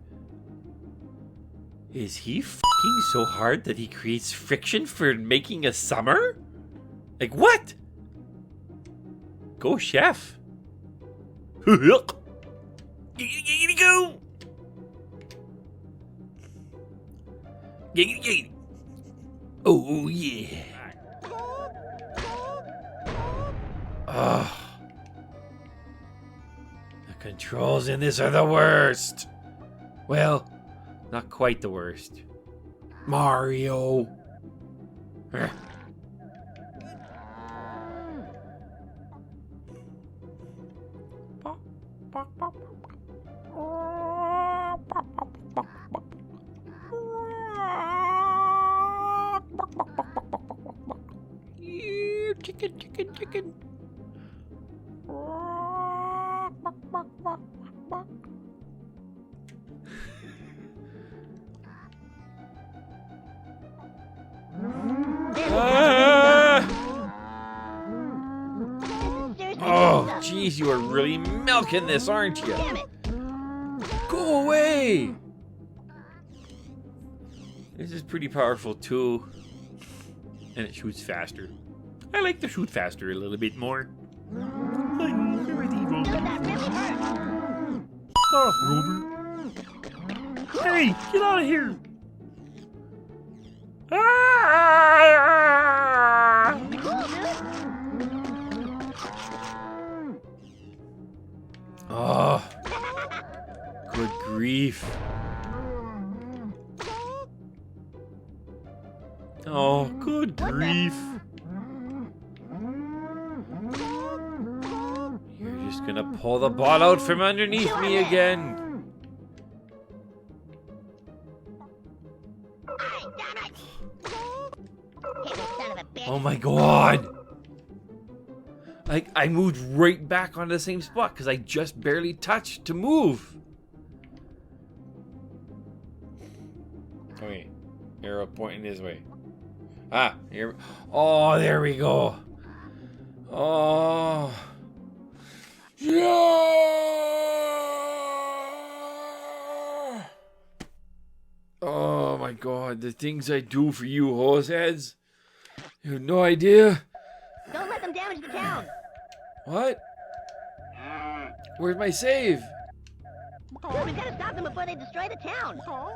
[SPEAKER 1] Is he fucking so hard that he creates friction for making a summer? Like what? Go, Chef. Giggity go. Giggity giggity. Oh yeah. Ugh. The controls in this are the worst. Well, not quite the worst. Mario. Chicken, chicken, chicken. Oh, jeez, you are really milking this, aren't you?
[SPEAKER 3] Damn it.
[SPEAKER 1] Go away! This is pretty powerful too. And it shoots faster. I like to shoot faster a little bit more. Stop, Rover. Hey, get out of here! Ah! Oh, good grief. Oh, good grief. You're just gonna pull the ball out from underneath me again. Oh my god. I moved right back onto the same spot because I just barely touched to move. Okay, arrow pointing this way. Ah, here. Oh, there we go. Oh. Yeah. Oh my god, the things I do for you, hoseheads. You have no idea.
[SPEAKER 3] Don't let them damage the town.
[SPEAKER 1] What? Where's my save?
[SPEAKER 3] We gotta stop them before they destroy the town. Oh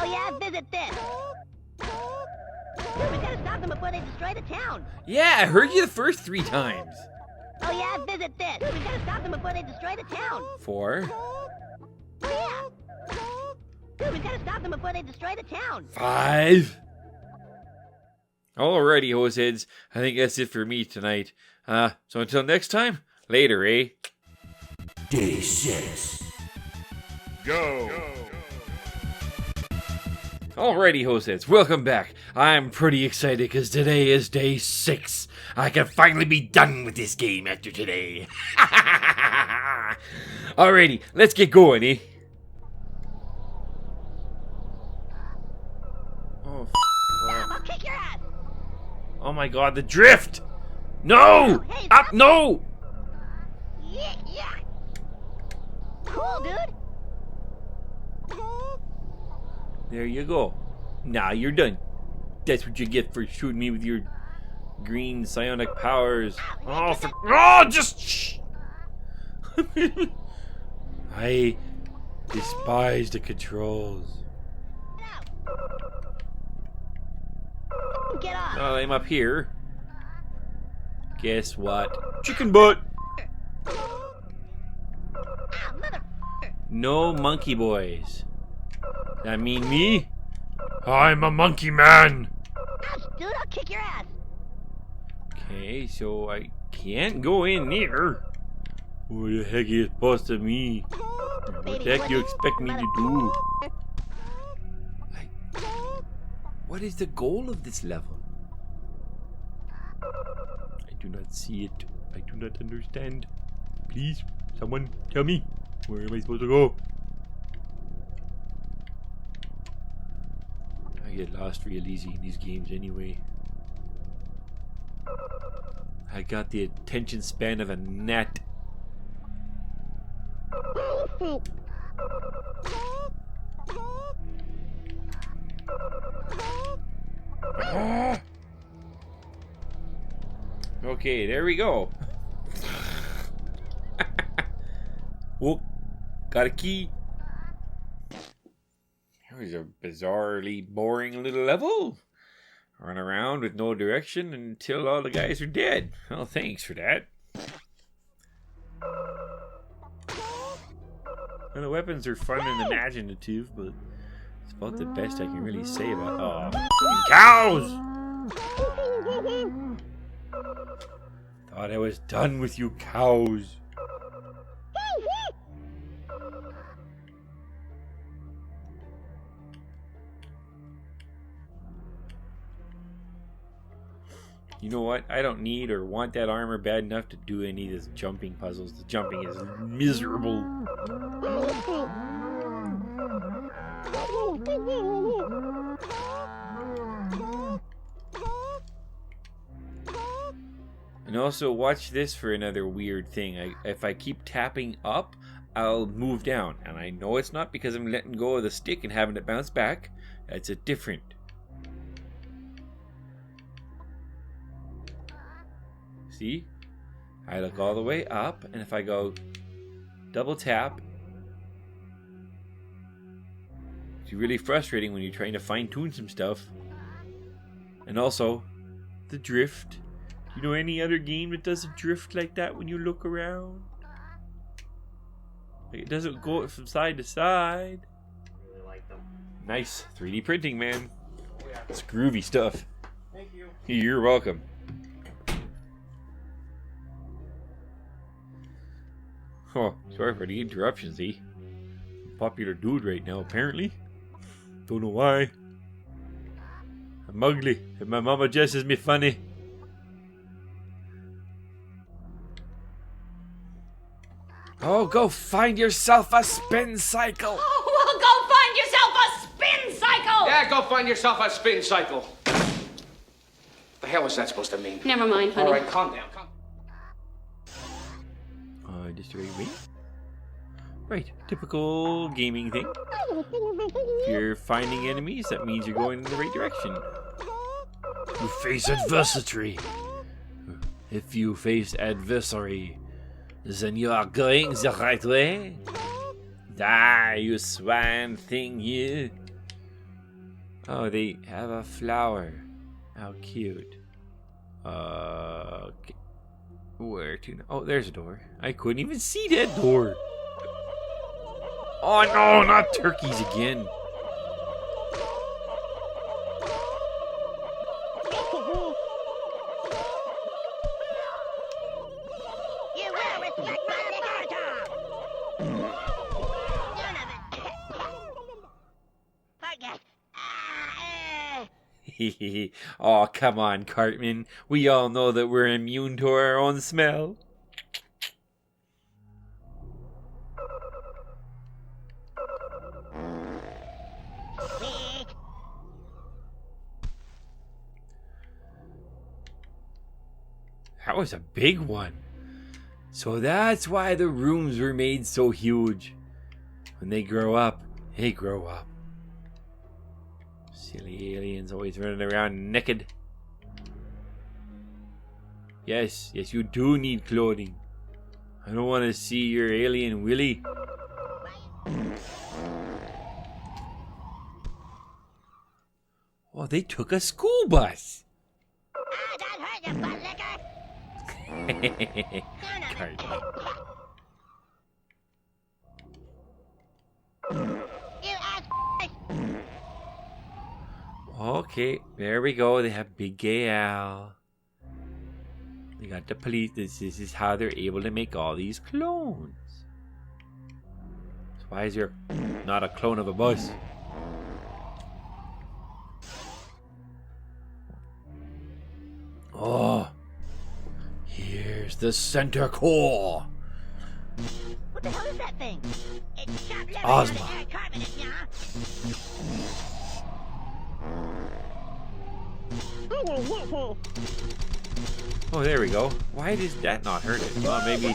[SPEAKER 3] yeah, visit this. We gotta stop stop them before they destroy the town.
[SPEAKER 1] Yeah, I heard you the first 3 times.
[SPEAKER 3] Oh yeah, visit this. We gotta stop them before they destroy the town.
[SPEAKER 1] 4.
[SPEAKER 3] Oh yeah. Dude, we gotta stop them before they destroy the town.
[SPEAKER 1] 5. Alrighty, hoseheads. I think that's it for me tonight. So until next time, later, eh?
[SPEAKER 7] Day 6.
[SPEAKER 2] Go.
[SPEAKER 1] Alrighty, hoseheads, welcome back. I'm pretty excited because today is day 6. I can finally be done with this game after today. Alrighty, let's get going, eh? Oh,
[SPEAKER 3] Stop, I'll kick your ass.
[SPEAKER 1] oh my god, the drift! No!
[SPEAKER 3] Hey,
[SPEAKER 1] Up, no!
[SPEAKER 3] Yeah, yeah. Cool, dude.
[SPEAKER 1] There you go. Now you're done. That's what you get for shooting me with your green psionic powers. Oh, just shh! I despise the controls.
[SPEAKER 3] Get off.
[SPEAKER 1] Well, I'm up here. Guess what? Chicken butt!
[SPEAKER 3] Ah, mother.
[SPEAKER 1] No monkey boys. That mean me? I'm a monkey man!
[SPEAKER 3] Ouch, dude, I'll kick your ass.
[SPEAKER 1] Okay, so I can't go in there. What the heck are you supposed to me? What the heck you expect me to do? What is the goal of this level? I do not see it. I do not understand. Please, someone tell me. Where am I supposed to go? I get lost real easy in these games anyway. I got the attention span of a gnat. Okay, there we go. Whoop, got a key. It was a bizarrely boring little level. Run around with no direction until all the guys are dead. Well, thanks for that. Well, the weapons are fun and imaginative, but it's about the best I can really say about... Oh, cows! Thought I was done with you cows. You know what? I don't need or want that armor bad enough to do any of this jumping puzzles. The jumping is miserable. And also watch this for another weird thing. If I keep tapping up, I'll move down. And I know it's not because I'm letting go of the stick and having it bounce back. That's a different. See? I look all the way up, and if I go double tap, it's really frustrating when you're trying to fine-tune some stuff. And also, the drift. Do you know any other game that does a drift like that when you look around? Like it doesn't go from side to side.
[SPEAKER 8] I really like them.
[SPEAKER 1] Nice 3D printing, man.
[SPEAKER 8] Oh, yeah.
[SPEAKER 1] It's groovy stuff.
[SPEAKER 8] Thank you.
[SPEAKER 1] You're welcome. Oh, sorry for the interruptions, eh? Popular dude right now, apparently. Don't know why. I'm ugly, and my mama dresses me funny. Oh, go find yourself a spin cycle!
[SPEAKER 11] Oh, well, go find yourself a spin cycle!
[SPEAKER 12] Yeah, go find yourself a spin cycle. The hell is that supposed to mean?
[SPEAKER 11] Never mind, honey.
[SPEAKER 12] All right, calm down.
[SPEAKER 1] Just right. Right, typical gaming thing. If you're finding enemies, that means you're going in the right direction. You face adversity. If you face adversary, then you are going the right way. Die, you swine thing, you. Oh, they have a flower. How cute. Okay. Where to now? Oh, there's a door. I couldn't even see that door. Oh no, not turkeys again.
[SPEAKER 3] You will respect my liquor, Tom! Son of a... Forget.
[SPEAKER 1] Oh, come on, Cartman. We all know that we're immune to our own smell. That was a big one. So that's why the rooms were made so huge. When they grow up, they grow up. Silly aliens always running around naked. Yes, you do need clothing. I don't want to see your alien willy. Oh, they took a school bus.
[SPEAKER 3] Don't hurt you, butt liquor!
[SPEAKER 1] Cartman.
[SPEAKER 3] You ass.
[SPEAKER 1] Okay, there we go. They have Big Gay Al. They got the police. This is how they're able to make all these clones. So why is there not a clone of a bus? Oh, here's the center core.
[SPEAKER 3] What the hell is that thing? It's chopped liver
[SPEAKER 1] Ozma.
[SPEAKER 3] out of Eric Cartman, yeah?
[SPEAKER 1] Oh, there we go. Why does that not hurt it? Well, maybe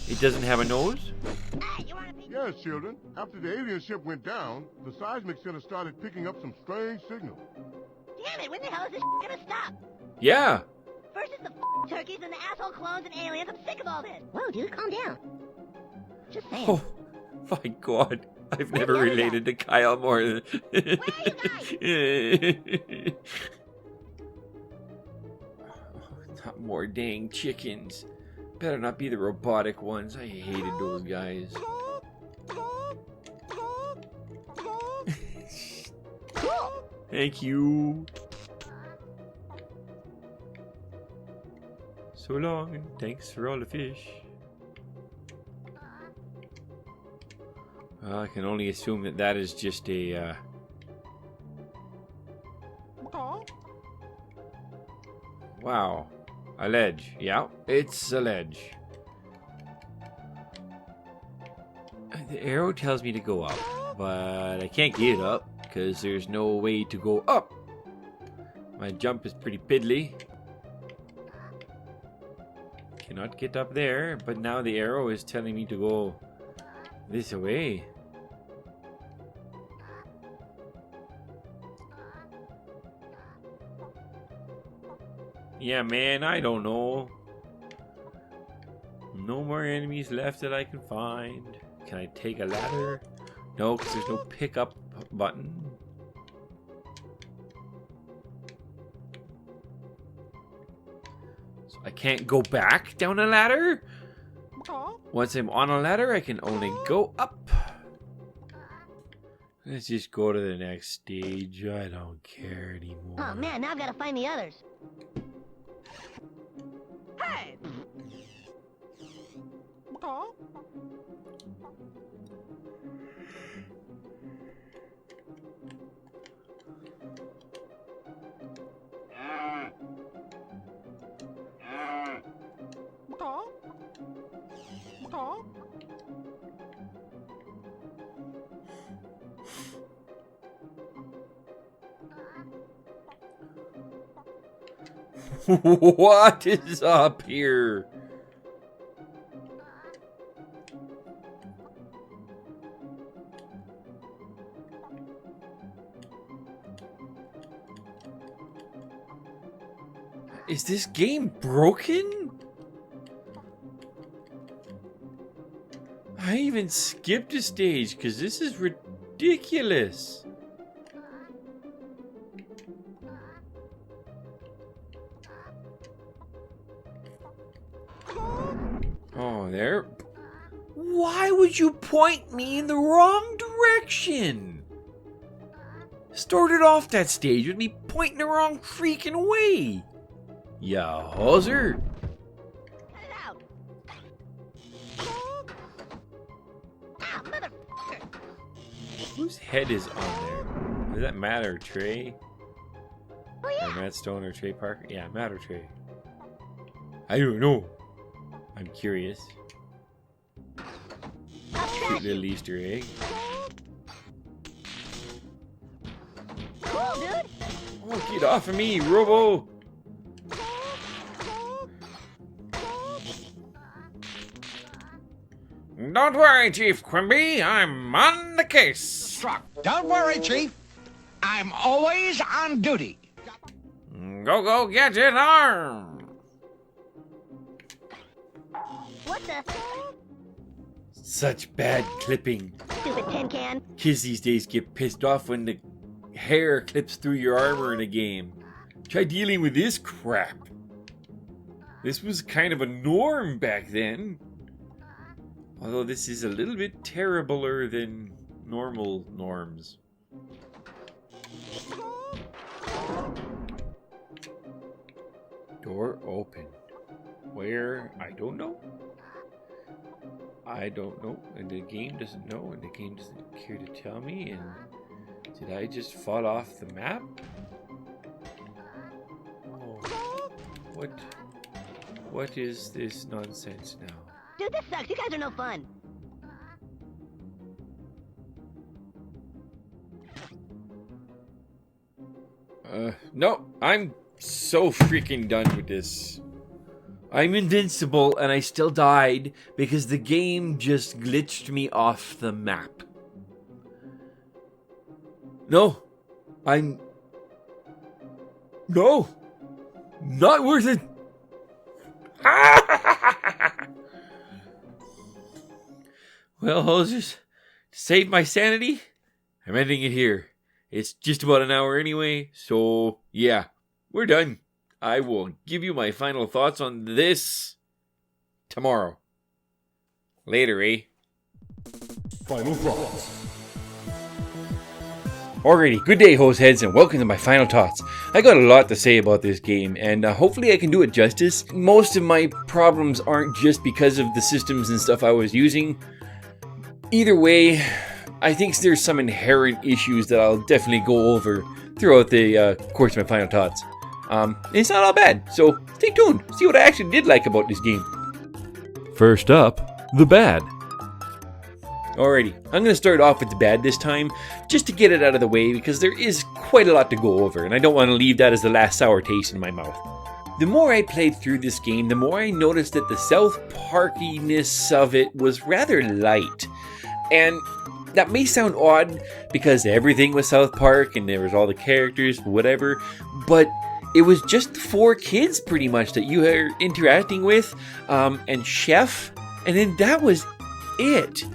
[SPEAKER 1] it doesn't have a nose?
[SPEAKER 2] Yes, children. After the alien ship went down, the seismic center started picking up some strange signals.
[SPEAKER 3] Damn it, when the hell is this gonna stop?
[SPEAKER 1] Yeah.
[SPEAKER 3] First it's the turkeys and the asshole clones and aliens. I'm sick of all this. Whoa, dude, calm down. Just saying.
[SPEAKER 1] Oh, my God. I've never related to Kyle more than... Not more dang chickens. Better not be the robotic ones. I hated those guys. Thank you. So long, and thanks for all the fish. Well, I can only assume that that is just a, Wow. A ledge. Yeah, it's a ledge. The arrow tells me to go up, but I can't get up because there's no way to go up. My jump is pretty piddly. Cannot get up there, but now the arrow is telling me to go this way. Yeah, man, I don't know. No more enemies left that I can find. Can I take a ladder? No, because there's no pickup button. So I can't go back down a ladder? Once I'm on a ladder, I can only go up. Let's just go to the next stage. I don't care anymore.
[SPEAKER 3] Oh man, now I've got to find the others. Hey!
[SPEAKER 1] What is up here? Is this game broken? I even skipped a stage because this is ridiculous. Down there. Why would you point me in the wrong direction? Started off that stage with me pointing the wrong freaking way. Ya hoser. Whose head is on there? Does that matter, Trey?
[SPEAKER 3] Oh, yeah.
[SPEAKER 1] Or Matt Stone or Trey Parker? Yeah, Matt or Trey. I don't know. I'm curious. Cute little Easter egg.
[SPEAKER 3] Cool, dude.
[SPEAKER 1] Oh, get off of me, Robo!
[SPEAKER 4] Don't worry, Chief Quimby. I'm on the case.
[SPEAKER 13] Don't worry, Chief. I'm always on duty.
[SPEAKER 4] Go, Gadget arm.
[SPEAKER 3] What the?
[SPEAKER 1] Such bad clipping.
[SPEAKER 3] Stupid tin can.
[SPEAKER 1] Kids these days get pissed off when the hair clips through your armor in a game. Try dealing with this crap. This was kind of a norm back then. Although this is a little bit terribler than normal norms. Door open. Where? I don't know. I don't know. And the game doesn't know. And the game doesn't care to tell me. And did I just fall off the map? Oh. What is this nonsense now?
[SPEAKER 3] Dude, this sucks. You guys are no fun.
[SPEAKER 1] No, I'm so freaking done with this. I'm invincible and I still died because the game just glitched me off the map. No, No, not worth it. Well, hosers, to save my sanity, I'm ending it here. It's just about an hour anyway, so yeah, we're done. I will give you my final thoughts on this tomorrow. Later, eh?
[SPEAKER 14] Final thoughts.
[SPEAKER 1] Alrighty, good day, hoseheads, and welcome to my final thoughts. I got a lot to say about this game, and hopefully I can do it justice. Most of my problems aren't just because of the systems and stuff I was using. Either way, I think there's some inherent issues that I'll definitely go over throughout the course of my final thoughts. It's not all bad, so stay tuned. See what I actually did like about this game.
[SPEAKER 14] First up, the bad.
[SPEAKER 1] Alrighty, I'm going to start off with the bad this time, just to get it out of the way, because there is quite a lot to go over, and I don't want to leave that as the last sour taste in my mouth. The more I played through this game, the more I noticed that the South Parkiness of it was rather light. And that may sound odd, because everything was South Park, and there was all the characters, whatever, but it was just the 4 kids, pretty much, that you were interacting with, and Chef, and then that was it.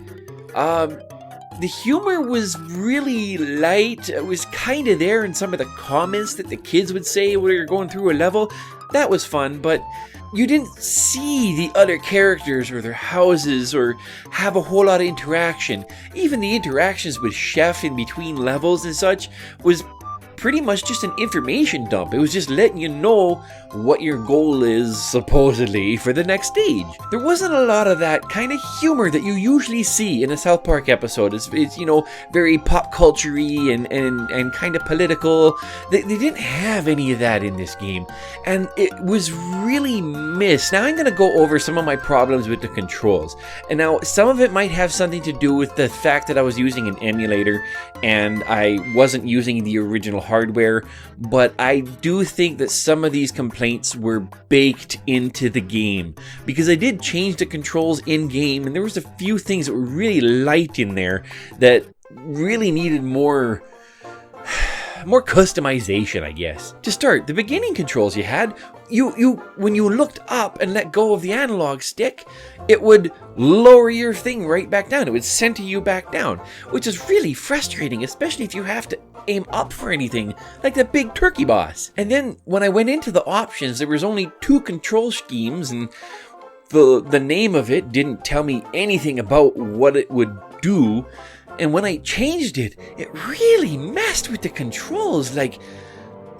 [SPEAKER 1] The humor was really light. It was kind of there in some of the comments that the kids would say when you're going through a level. That was fun, but you didn't see the other characters or their houses or have a whole lot of interaction. Even the interactions with Chef in between levels and such was pretty much just an information dump. It was just letting you know what your goal is, supposedly, for the next stage. There wasn't a lot of that kind of humor that you usually see in a South Park episode. It's you know, very pop culture-y and kind of political. They didn't have any of that in this game, and it was really missed. Now I'm going to go over some of my problems with the controls. And now some of it might have something to do with the fact that I was using an emulator and I wasn't using the original hardware, but I do think that some of these complaints were baked into the game, because I did change the controls in game, and there was a few things that were really light in there that really needed more customization, I guess. To start, the beginning controls you had, when you looked up and let go of the analog stick, it would lower your thing right back down. It would center you back down, which is really frustrating, especially if you have to aim up for anything, like the big turkey boss. And then when I went into the options, there was only 2 control schemes, and The name of it didn't tell me anything about what it would do, and when I changed it, it really messed with the controls. Like,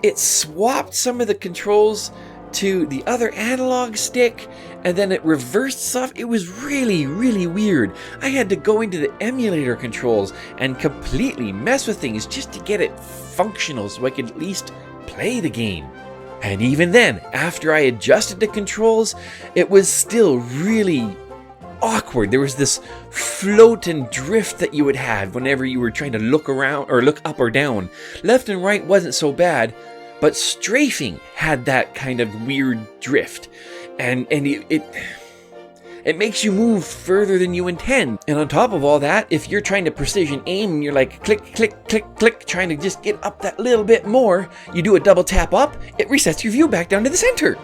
[SPEAKER 1] it swapped some of the controls to the other analog stick, and then it reversed stuff. It was really, really weird. I had to go into the emulator controls and completely mess with things just to get it functional so I could at least play the game. And even then, after I adjusted the controls, it was still really awkward. There was this float and drift that you would have whenever you were trying to look around or look up or down. Left and right wasn't so bad, but strafing had that kind of weird drift. And it makes you move further than you intend. And on top of all that, if you're trying to precision aim and you're like click, click, click, click, trying to just get up that little bit more, you do a double tap up, it resets your view back down to the center.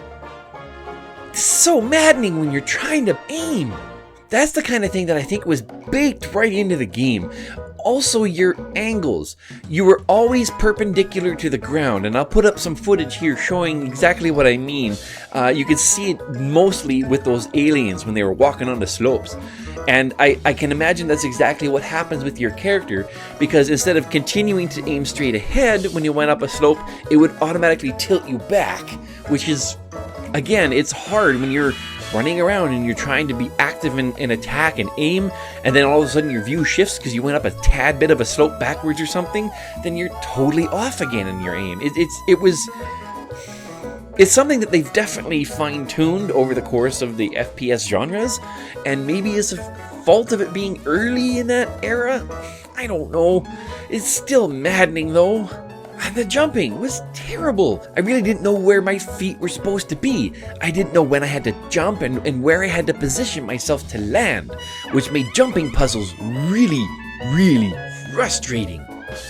[SPEAKER 1] It's so maddening when you're trying to aim. That's the kind of thing that I think was baked right into the game. Also, your angles. You were always perpendicular to the ground, and I'll put up some footage here showing exactly what I mean. You could see it mostly with those aliens when they were walking on the slopes. And I can imagine that's exactly what happens with your character, because instead of continuing to aim straight ahead when you went up a slope, it would automatically tilt you back, which is, again, it's hard when you're running around and you're trying to be active and attack and aim, and then all of a sudden your view shifts because you went up a tad bit of a slope backwards or something, then you're totally off again in your aim. It's something that they've definitely fine-tuned over the course of the FPS genres, and maybe it's a fault of it being early in that era. I don't know. It's still maddening though. And the jumping was terrible. I really didn't know where my feet were supposed to be. I didn't know when I had to jump and where I had to position myself to land, which made jumping puzzles really, really frustrating.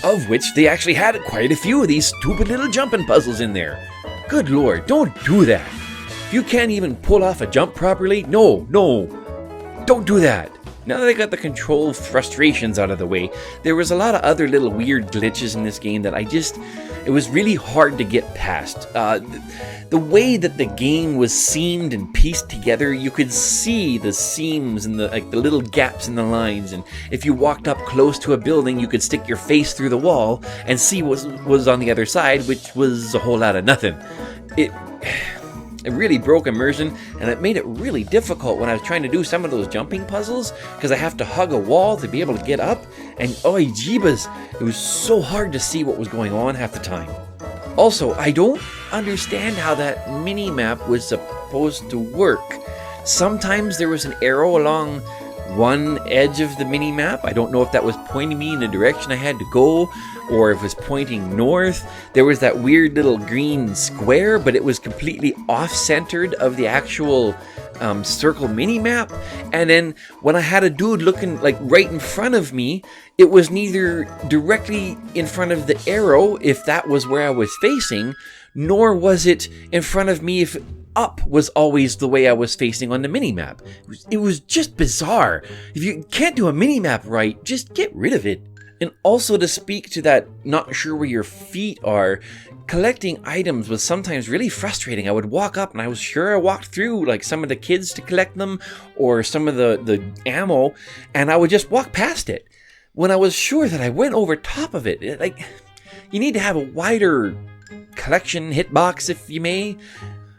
[SPEAKER 1] Of which they actually had quite a few of these stupid little jumping puzzles in there. Good lord, don't do that. If you can't even pull off a jump properly, no, don't do that. Now that I got the control frustrations out of the way, there was a lot of other little weird glitches in this game that it was really hard to get past. The way that the game was seamed and pieced together, you could see the seams and the little gaps in the lines, and if you walked up close to a building, you could stick your face through the wall and see what was on the other side, which was a whole lot of nothing. It really broke immersion, and it made it really difficult when I was trying to do some of those jumping puzzles, because I have to hug a wall to be able to get up, and oi jeebus, it was so hard to see what was going on half the time. Also, I don't understand how that mini-map was supposed to work. Sometimes there was an arrow along one edge of the mini-map. I don't know if that was pointing me in the direction I had to go, or if it was pointing north. There was that weird little green square, but it was completely off-centered of the actual circle mini-map. And then when I had a dude looking like right in front of me, it was neither directly in front of the arrow, if that was where I was facing, nor was it in front of me if up was always the way I was facing on the mini-map. It was just bizarre. If you can't do a mini-map right, just get rid of it. And also, to speak to that not sure where your feet are, collecting items was sometimes really frustrating. I would walk up and I was sure I walked through like some of the kids to collect them or some of the ammo, and I would just walk past it when I was sure that I went over top of it. Like, you need to have a wider collection hitbox, if you may.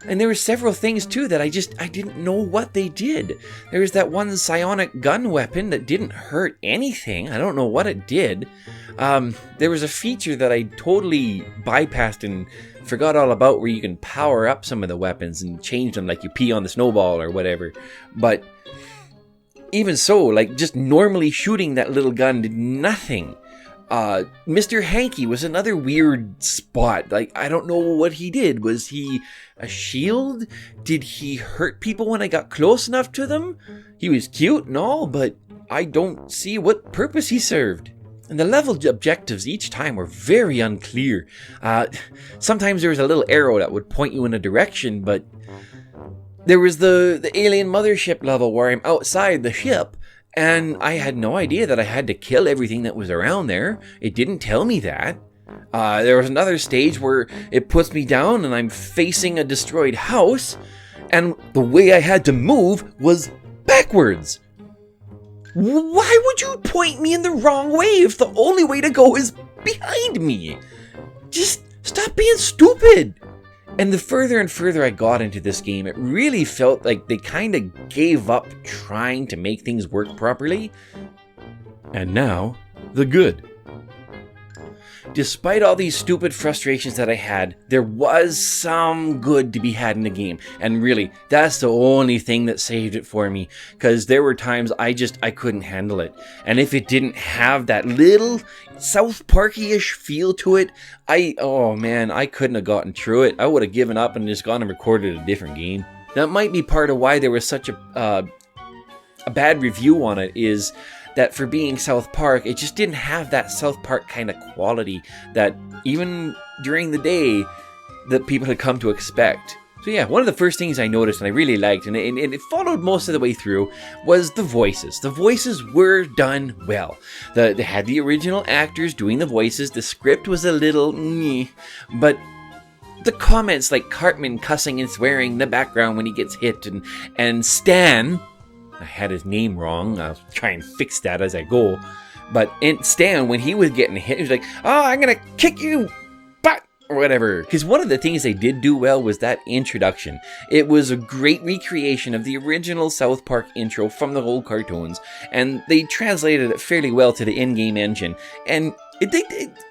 [SPEAKER 1] And there were several things too that I didn't know what they did. There was that one psionic gun weapon that didn't hurt anything. I don't know what it did. There was a feature that I totally bypassed and forgot all about, where you can power up some of the weapons and change them, like you pee on the snowball or whatever. But even so, like, just normally shooting that little gun did nothing. Mr. Hanky was another weird spot. Like, I don't know what he did. Was he a shield? Did he hurt people when I got close enough to them? He was cute and all, but I don't see what purpose he served. And the level objectives each time were very unclear. Sometimes there was a little arrow that would point you in a direction, but there was the alien mothership level where I'm outside the ship, and I had no idea that I had to kill everything that was around there. It didn't tell me that. There was another stage where it puts me down and I'm facing a destroyed house, and the way I had to move was backwards. Why would you point me in the wrong way if the only way to go is behind me? Just stop being stupid. And the further and further I got into this game, it really felt like they kind of gave up trying to make things work properly.
[SPEAKER 14] And now, the good.
[SPEAKER 1] Despite all these stupid frustrations that I had, there was some good to be had in the game. And really, that's the only thing that saved it for me. Because there were times I couldn't handle it. And if it didn't have that little South Parky-ish feel to it, oh man, I couldn't have gotten through it. I would have given up and just gone and recorded a different game. That might be part of why there was such a bad review on it, is that for being South Park, it just didn't have that South Park kind of quality that even during the day that people had come to expect. So yeah, one of the first things I noticed and I really liked, and it followed most of the way through, was the voices. The voices were done well. They had the original actors doing the voices. The script was a little but the comments like Cartman cussing and swearing in the background when he gets hit, and Stan, I had his name wrong. I'll try and fix that as I go. But Stan, when he was getting hit, he was like, "Oh, I'm gonna kick you, butt," or whatever. Because one of the things they did do well was that introduction. It was a great recreation of the original South Park intro from the old cartoons, and they translated it fairly well to the in-game engine. And it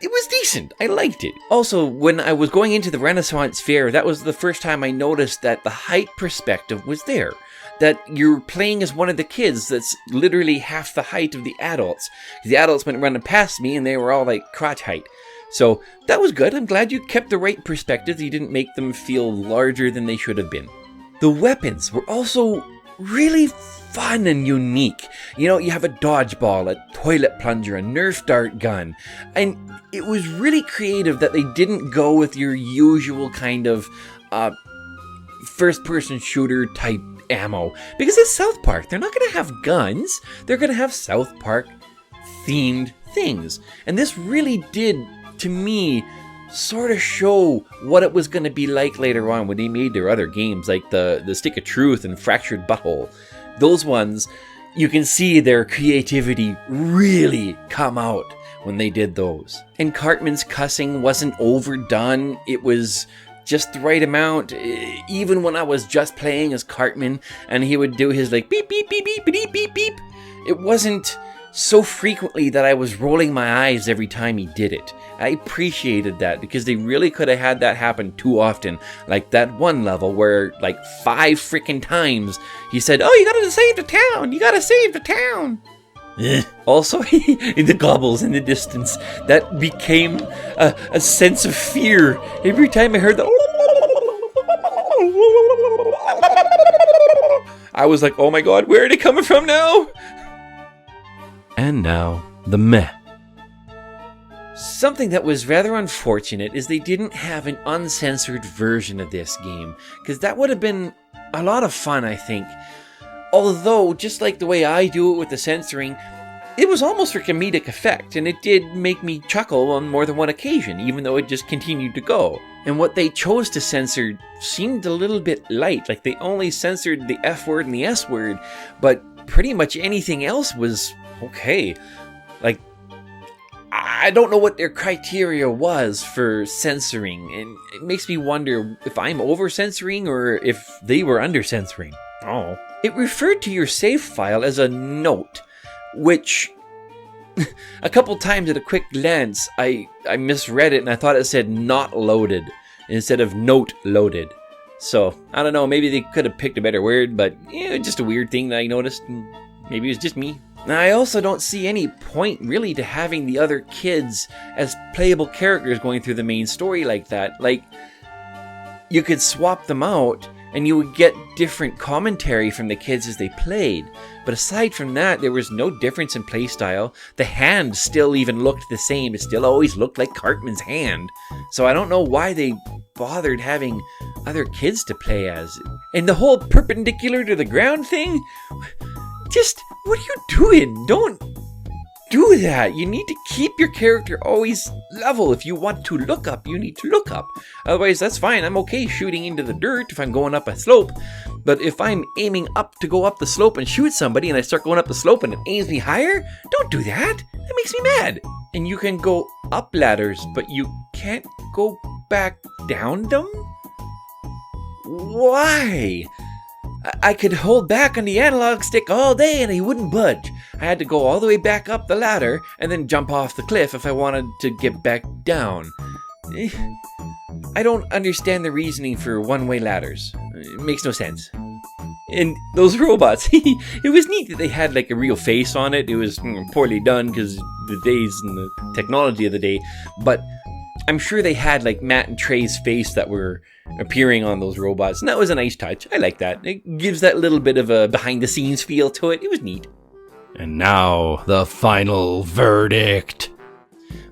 [SPEAKER 1] was decent. I liked it. Also, when I was going into the Renaissance Fair, that was the first time I noticed that the height perspective was there. That you're playing as one of the kids that's literally half the height of the adults. The adults went running past me and they were all like crotch height. So that was good. I'm glad you kept the right perspective. You didn't make them feel larger than they should have been. The weapons were also really fun and unique. You know, you have a dodgeball, a toilet plunger, a Nerf dart gun. And it was really creative that they didn't go with your usual kind of first-person shooter type ammo, because it's South Park. They're not going to have guns. They're going to have South Park themed things. And this really did, to me, sort of show what it was going to be like later on when they made their other games, like the Stick of Truth and Fractured Butthole. Those ones, you can see their creativity really come out when they did those. And Cartman's cussing wasn't overdone. It was just the right amount. Even when I was just playing as Cartman and he would do his like beep beep beep beep beep beep beep, it wasn't so frequently that I was rolling my eyes every time he did it. I appreciated that because they really could have had that happen too often. Like that one level where like 5 freaking times he said, "Oh, you gotta save the town, you gotta save the town." Also, the gobbles in the distance, that became a sense of fear every time I heard that. I was like, oh my god, where are they coming from now?
[SPEAKER 14] And now, the meh.
[SPEAKER 1] Something that was rather unfortunate is they didn't have an uncensored version of this game, because that would have been a lot of fun, I think. Although, just like the way I do it with the censoring, it was almost for comedic effect, and it did make me chuckle on more than one occasion, even though it just continued to go. And what they chose to censor seemed a little bit light, like they only censored the F word and the S word, but pretty much anything else was okay. Like, I don't know what their criteria was for censoring, and it makes me wonder if I'm over-censoring or if they were under-censoring. Oh. It referred to your save file as a note, which a couple times at a quick glance I misread it and I thought it said not loaded instead of note loaded. So I don't know, maybe they could have picked a better word, but yeah, just a weird thing that I noticed. Maybe it was just me. Now, I also don't see any point really to having the other kids as playable characters going through the main story like that. Like, you could swap them out and you would get different commentary from the kids as they played. But aside from that, there was no difference in playstyle. The hand still even looked the same. It still always looked like Cartman's hand. So I don't know why they bothered having other kids to play as. And the whole perpendicular to the ground thing? Just, what are you doing? Don't... do that. You need to keep your character always level. If you want to look up, you need to look up. Otherwise, that's fine. I'm okay shooting into the dirt if I'm going up a slope. But if I'm aiming up to go up the slope and shoot somebody and I start going up the slope and it aims me higher, don't do that. That makes me mad. And you can go up ladders, but you can't go back down them? Why? I could hold back on the analog stick all day and he wouldn't budge. I had to go all the way back up the ladder and then jump off the cliff if I wanted to get back down. I don't understand the reasoning for one-way ladders. It makes no sense. And those robots, it was neat that they had like a real face on it. It was poorly done because the days and the technology of the day, but I'm sure they had like Matt and Trey's face that were appearing on those robots, and that was a nice touch. I like that. It gives that little bit of a behind-the-scenes feel to it. It was neat.
[SPEAKER 14] And now, the final verdict.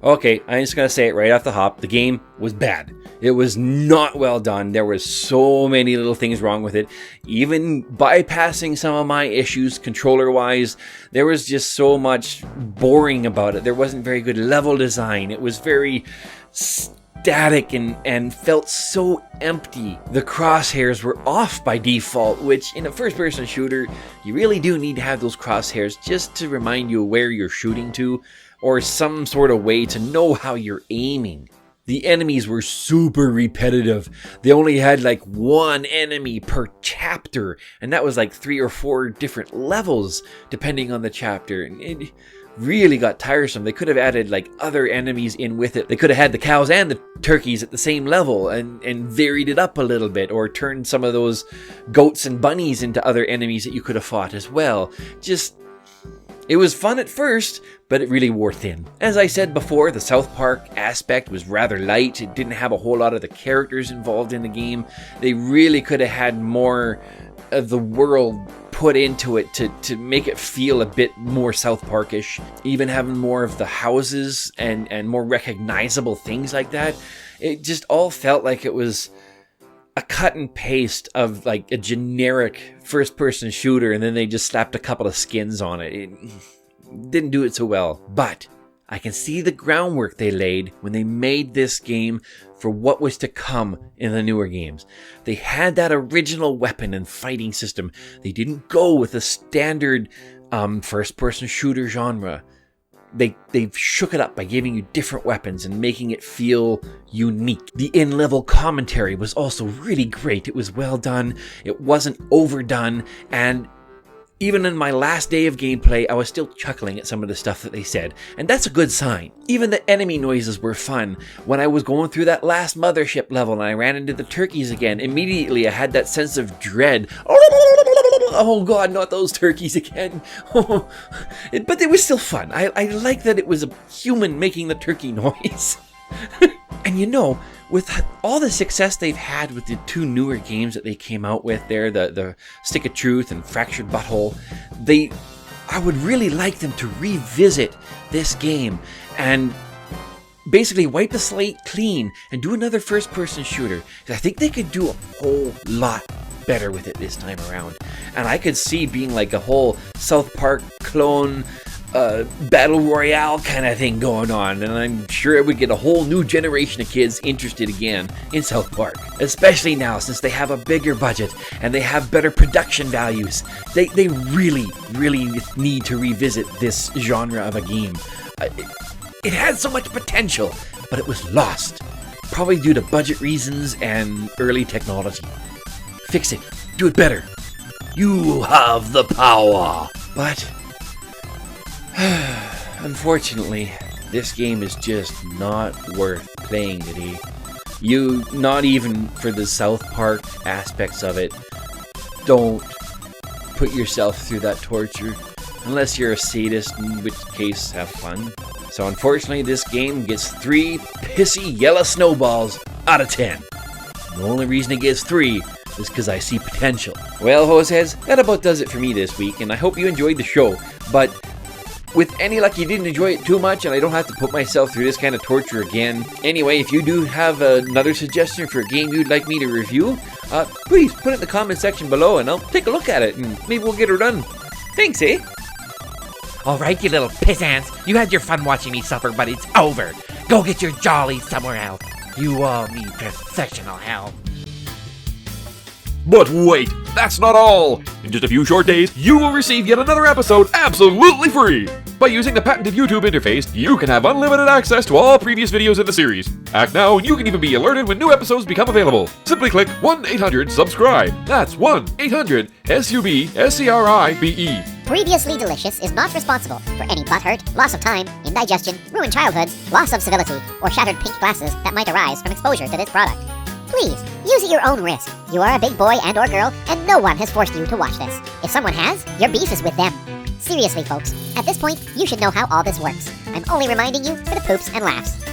[SPEAKER 1] Okay, I'm just gonna say it right off the hop. The game was bad. It was not well done. There was so many little things wrong with it. Even bypassing some of my issues controller-wise, there was just so much boring about it. There wasn't very good level design. It was very static and felt so empty. The crosshairs were off by default, which in a first-person shooter, you really do need to have those crosshairs just to remind you where you're shooting to, or some sort of way to know how you're aiming. The enemies were super repetitive. They only had like one enemy per chapter, and that was like 3 or 4 different levels depending on the chapter. And it really got tiresome. They could have added like other enemies in with it. They could have had the cows and the turkeys at the same level and varied it up a little bit, or turned some of those goats and bunnies into other enemies that you could have fought as well. It was fun at first, but it really wore thin. As I said before, the South Park aspect was rather light. It didn't have a whole lot of the characters involved in the game. They really could have had more of the world put into it to make it feel a bit more South Parkish. Even having more of the houses and more recognizable things like that. It just all felt like it was a cut and paste of like a generic first-person shooter, and then they just slapped a couple of skins on it. It didn't do it so well, but I can see the groundwork they laid when they made this game for what was to come in the newer games. They had that original weapon and fighting system. They didn't go with a standard first-person shooter genre. They shook it up by giving you different weapons and making it feel unique. The in-level commentary was also really great. It was well done. It wasn't overdone. And even in my last day of gameplay, I was still chuckling at some of the stuff that they said. And that's a good sign. Even the enemy noises were fun. When I was going through that last mothership level and I ran into the turkeys again, immediately I had that sense of dread. Oh god, not those turkeys again. But it was still fun. I like that it was a human making the turkey noise. And you know, with all the success they've had with the 2 newer games that they came out with there, the Stick of Truth and Fractured Butthole, I would really like them to revisit this game and basically wipe the slate clean and do another first-person shooter. I think they could do a whole lot better with it this time around. And I could see being like a whole South Park clone battle royale kind of thing going on, and I'm sure it would get a whole new generation of kids interested again in South Park, especially now since they have a bigger budget and they have better production values. They really need to revisit this genre of a game. It had so much potential, but it was lost, probably due to budget reasons and early technology. Fix it. Do it better. You have the power. But unfortunately, this game is just not worth playing today. Not even for the South Park aspects of it. Don't put yourself through that torture. Unless you're a sadist, in which case, have fun. So unfortunately, this game gets 3 pissy yellow snowballs out of 10. The only reason it gets 3 is because I see potential. Well, Hoseheads, that about does it for me this week, and I hope you enjoyed the show. But with any luck, you didn't enjoy it too much, and I don't have to put myself through this kind of torture again. Anyway, if you do have another suggestion for a game you'd like me to review, please put it in the comment section below, and I'll take a look at it, and maybe we'll get her done. Thanks, eh?
[SPEAKER 4] Alright, you little pissants. You had your fun watching me suffer, but it's over. Go get your jollies somewhere else. You all need professional help.
[SPEAKER 15] But wait, that's not all! In just a few short days, you will receive yet another episode absolutely free! By using the patented YouTube interface, you can have unlimited access to all previous videos in the series. Act now and you can even be alerted when new episodes become available. Simply click 1-800-SUBSCRIBE. That's 1-800-SUBSCRIBE.
[SPEAKER 3] Previously Delicious is not responsible for any butt hurt, loss of time, indigestion, ruined childhoods, loss of civility, or shattered pink glasses that might arise from exposure to this product. Please, use at your own risk. You are a big boy and or girl, and no one has forced you to watch this. If someone has, your beef is with them. Seriously, folks, at this point, you should know how all this works. I'm only reminding you for the poops and laughs.